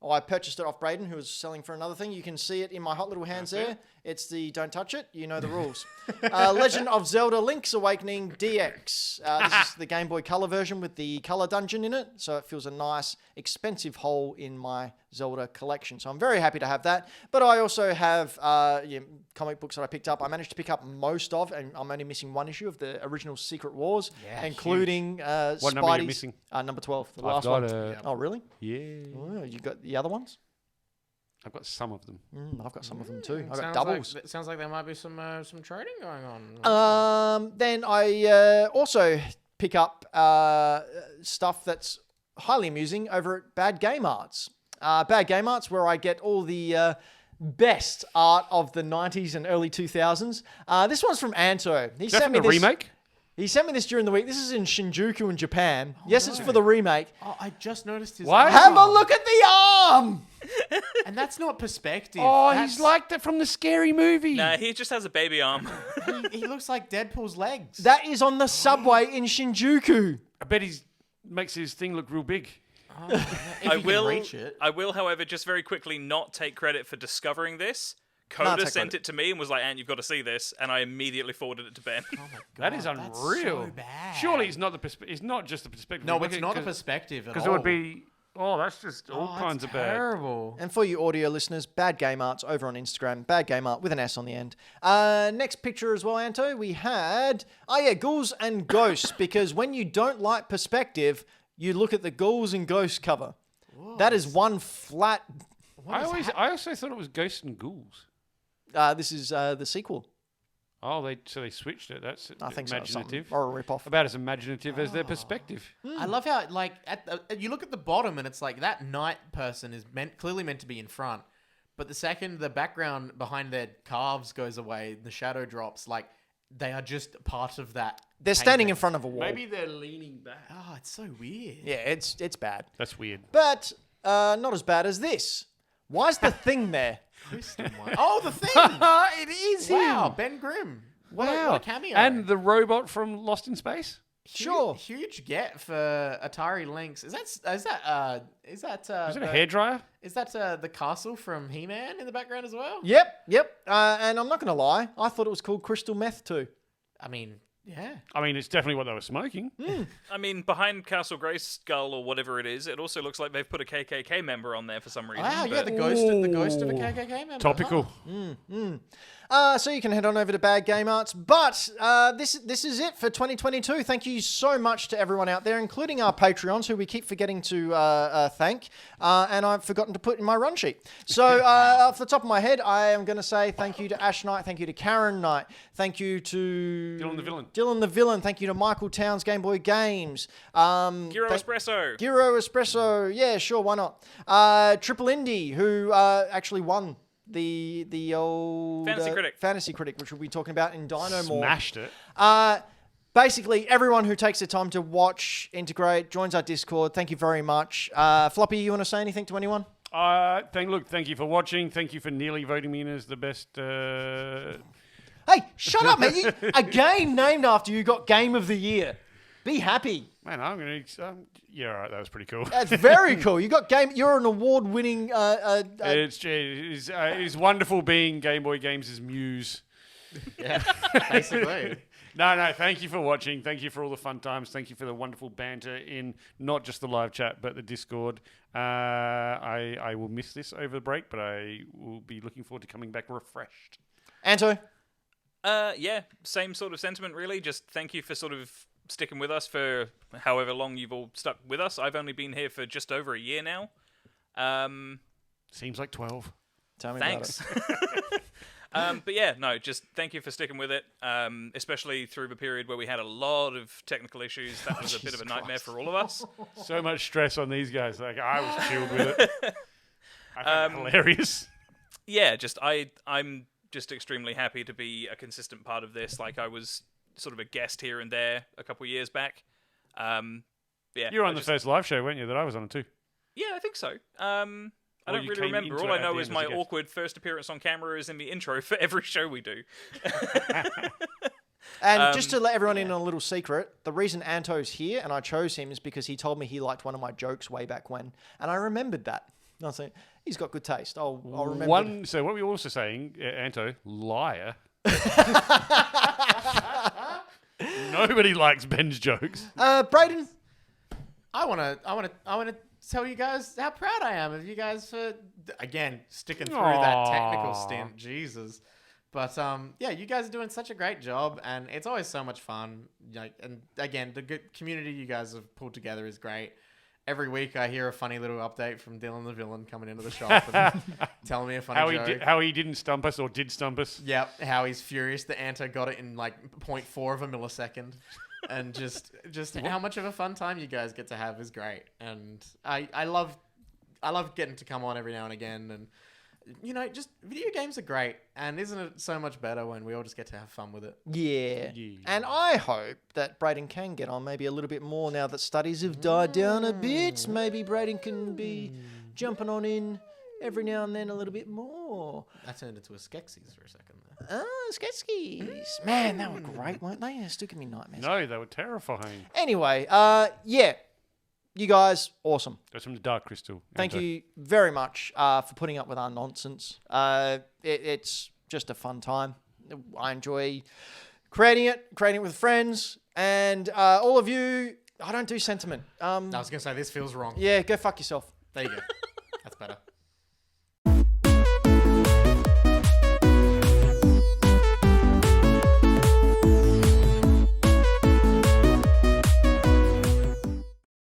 Speaker 1: I purchased it off Braden, who was selling for another thing. You can see it in my hot little hands there. It's the don't touch it. You know the rules. Legend of Zelda Link's Awakening DX. This is the Game Boy Color version with the color dungeon in it. So it feels a nice, expensive hole in my Zelda collection. So I'm very happy to have that. But I also have comic books that I picked up. I managed to pick up most of, and I'm only missing one issue of the original Secret Wars, including
Speaker 2: What number are you missing?
Speaker 1: Number 12, the
Speaker 2: I've
Speaker 1: last
Speaker 2: got
Speaker 1: one.
Speaker 2: it.
Speaker 1: Oh, really?
Speaker 2: Yeah.
Speaker 1: Oh, you got the other ones?
Speaker 2: I've got some of them.
Speaker 1: I've got some of them too. I've got
Speaker 3: Sounds
Speaker 1: doubles.
Speaker 3: Like, it sounds like there might be some trading going on.
Speaker 1: Then I also pick up stuff that's highly amusing over at Bad Game Arts. Bad Game Arts, where I get all the best art of the 90s and early 2000s. This one's from Anto.
Speaker 2: Is that from the remake?
Speaker 1: He sent me this during the week. This is in Shinjuku in Japan. Yes, it's for the remake.
Speaker 3: Oh, I just noticed his.
Speaker 2: Why?
Speaker 1: Have a look at the arm!
Speaker 3: And that's not perspective.
Speaker 2: Oh,
Speaker 3: That's-
Speaker 2: he's like that from the scary movie.
Speaker 4: Nah, he just has a baby arm.
Speaker 3: he looks like Deadpool's legs.
Speaker 1: That is on the subway in Shinjuku.
Speaker 2: I bet he makes his thing look real big.
Speaker 3: If
Speaker 4: I
Speaker 3: he can
Speaker 4: will.
Speaker 3: reach it.
Speaker 4: I will, however, just very quickly not take credit for discovering this.
Speaker 1: No,
Speaker 4: Coda
Speaker 1: take
Speaker 4: sent
Speaker 1: credit.
Speaker 4: it to me and was like, "Ant, you've got to see this," and I immediately forwarded it to Ben.
Speaker 3: Oh my God,
Speaker 2: That is
Speaker 3: that's
Speaker 2: unreal.
Speaker 3: so bad.
Speaker 2: Surely it's not the it's not just the perspective.
Speaker 3: No, it's not the perspective at all.
Speaker 2: Because it would be. Oh, that's just all
Speaker 3: Oh,
Speaker 2: kinds
Speaker 3: it's
Speaker 2: of bad.
Speaker 3: terrible.
Speaker 1: And for you audio listeners, Bad Game Arts over on Instagram. Bad Game Art with an S on the end. Next picture as well, Anto. We had, Ghouls and Ghosts. Because when you don't like perspective, you look at the Ghouls and Ghosts cover. That is one flat.
Speaker 2: I also thought it was Ghosts and Ghouls.
Speaker 1: This is the sequel.
Speaker 2: Oh, so they switched it. That's
Speaker 1: I think so.
Speaker 2: imaginative.
Speaker 1: Or a rip-off.
Speaker 2: About as imaginative as their perspective.
Speaker 3: I love how like you look at the bottom and it's like that night person is clearly meant to be in front, but the second the background behind their calves goes away, the shadow drops. Like they are just part of that.
Speaker 1: They're standing in
Speaker 3: painting.
Speaker 1: front of a wall.
Speaker 2: Maybe they're leaning back.
Speaker 3: Oh, it's so weird.
Speaker 1: Yeah, it's bad.
Speaker 2: That's weird.
Speaker 1: But not as bad as this. Why is the thing there?
Speaker 3: Oh, the thing!
Speaker 2: it is
Speaker 3: Wow, Ben Grimm. What a cameo.
Speaker 2: And the robot from Lost in Space.
Speaker 1: Sure.
Speaker 3: Huge get for Atari Lynx. Is that
Speaker 2: Is it a
Speaker 3: the-
Speaker 2: hairdryer?
Speaker 3: Is that the castle from He-Man in the background as well?
Speaker 1: Yep. And I'm not going to lie. I thought it was called Crystal Meth too.
Speaker 3: I mean, yeah.
Speaker 2: I mean, it's definitely what they were smoking.
Speaker 4: I mean, behind Castle Grayskull or whatever it is, it also looks like they've put a KKK member on there for some reason.
Speaker 3: Wow, yeah,
Speaker 4: but-
Speaker 3: the ghost of a KKK member.
Speaker 2: Topical.
Speaker 1: So you can head on over to Bad Game Arts. But this is it for 2022. Thank you so much to everyone out there, including our Patreons, who we keep forgetting to thank. And I've forgotten to put in my run sheet. So off the top of my head, I am going to say thank you to Ash Knight. Thank you to Karen Knight. Thank you to...
Speaker 2: Dylan the Villain.
Speaker 1: Dylan the Villain. Thank you to Michael Towns, Game Boy Games.
Speaker 4: Gyro Espresso.
Speaker 1: Gyro Espresso. Yeah, sure, why not? Triple Indie, who actually won the old
Speaker 4: Fantasy Critic.
Speaker 1: Fantasy Critic, which we'll be talking about in Dino more.
Speaker 2: Smashed it.
Speaker 1: basically, everyone who takes the time to watch, integrate, joins our Discord, thank you very much. Floppy, you want to say anything to anyone?
Speaker 2: Thank you for watching. Thank you for nearly voting me in as the best.
Speaker 1: Hey, shut up, man. A game named after you got Game of the Year. Be happy.
Speaker 2: Man, I'm going to... yeah, all right, that was pretty cool.
Speaker 1: That's very cool. You're an award-winning...
Speaker 2: It's wonderful being Game Boy Games' muse.
Speaker 3: Yeah, basically.
Speaker 2: No, thank you for watching. Thank you for all the fun times. Thank you for the wonderful banter in not just the live chat, but the Discord. I will miss this over the break, but I will be looking forward to coming back refreshed.
Speaker 1: Anto?
Speaker 4: Yeah, same sort of sentiment, really. Just thank you for sort of sticking with us for however long you've all stuck with us. I've only been here for just over a year now.
Speaker 2: Seems like 12.
Speaker 1: Tell me
Speaker 4: Thanks.
Speaker 1: about it.
Speaker 4: But yeah, no, just thank you for sticking with it, especially through the period where we had a lot of technical issues. That was a bit of a nightmare for all of us.
Speaker 2: So much stress on these guys. Like, I was chilled with it. I found it hilarious.
Speaker 4: Yeah, I'm just extremely happy to be a consistent part of this. Like, I was sort of a guest here and there a couple of years back. Yeah,
Speaker 2: You were on the first live show, weren't you, that I was on too?
Speaker 4: Yeah, I think so. I don't
Speaker 2: you
Speaker 4: really
Speaker 2: came
Speaker 4: remember.
Speaker 2: into
Speaker 4: All
Speaker 2: it
Speaker 4: I
Speaker 2: at
Speaker 4: know
Speaker 2: the
Speaker 4: is
Speaker 2: end as
Speaker 4: my
Speaker 2: a guest.
Speaker 4: awkward first appearance on camera is in the intro for every show we do.
Speaker 1: And just to let everyone in on a little secret, the reason Anto's here and I chose him is because he told me he liked one of my jokes way back when. And I remembered that. And I was like, he's got good taste. I'll remember.
Speaker 2: So what we're also saying, Anto, liar. Nobody likes Ben's jokes.
Speaker 1: Brayden?
Speaker 3: I wanna tell you guys how proud I am of you guys for again sticking through that technical stint. Jesus. But yeah, you guys are doing such a great job, and it's always so much fun. Like, and again, the good community you guys have pulled together is great. Every week, I hear a funny little update from Dylan the villain coming into the shop and telling me a funny joke.
Speaker 2: How he didn't stump us or did stump us.
Speaker 3: Yep, how he's furious that Anto got it in like 0.4 of a millisecond. And just how much of a fun time you guys get to have is great. And I love getting to come on every now and again. And, you know, just video games are great. And isn't it so much better when we all just get to have fun with it?
Speaker 1: Yeah.
Speaker 2: Yeah.
Speaker 1: And I hope that Brayden can get on maybe a little bit more now that studies have died down a bit. Maybe Brayden can be jumping on in every now and then a little bit more.
Speaker 3: I turned into a Skeksis for a second there.
Speaker 1: Sketchskis. Man, they were great, weren't they? They're still giving me nightmares.
Speaker 2: No, they were terrifying.
Speaker 1: Anyway, yeah. You guys, awesome.
Speaker 2: That's from the Dark Crystal.
Speaker 1: Thank
Speaker 2: Anto.
Speaker 1: you very much for putting up with our nonsense. It's just a fun time. I enjoy creating it with friends, and all of you. I don't do sentiment.
Speaker 3: I was gonna say this feels wrong.
Speaker 1: Yeah, go fuck yourself.
Speaker 3: There you go. That's better.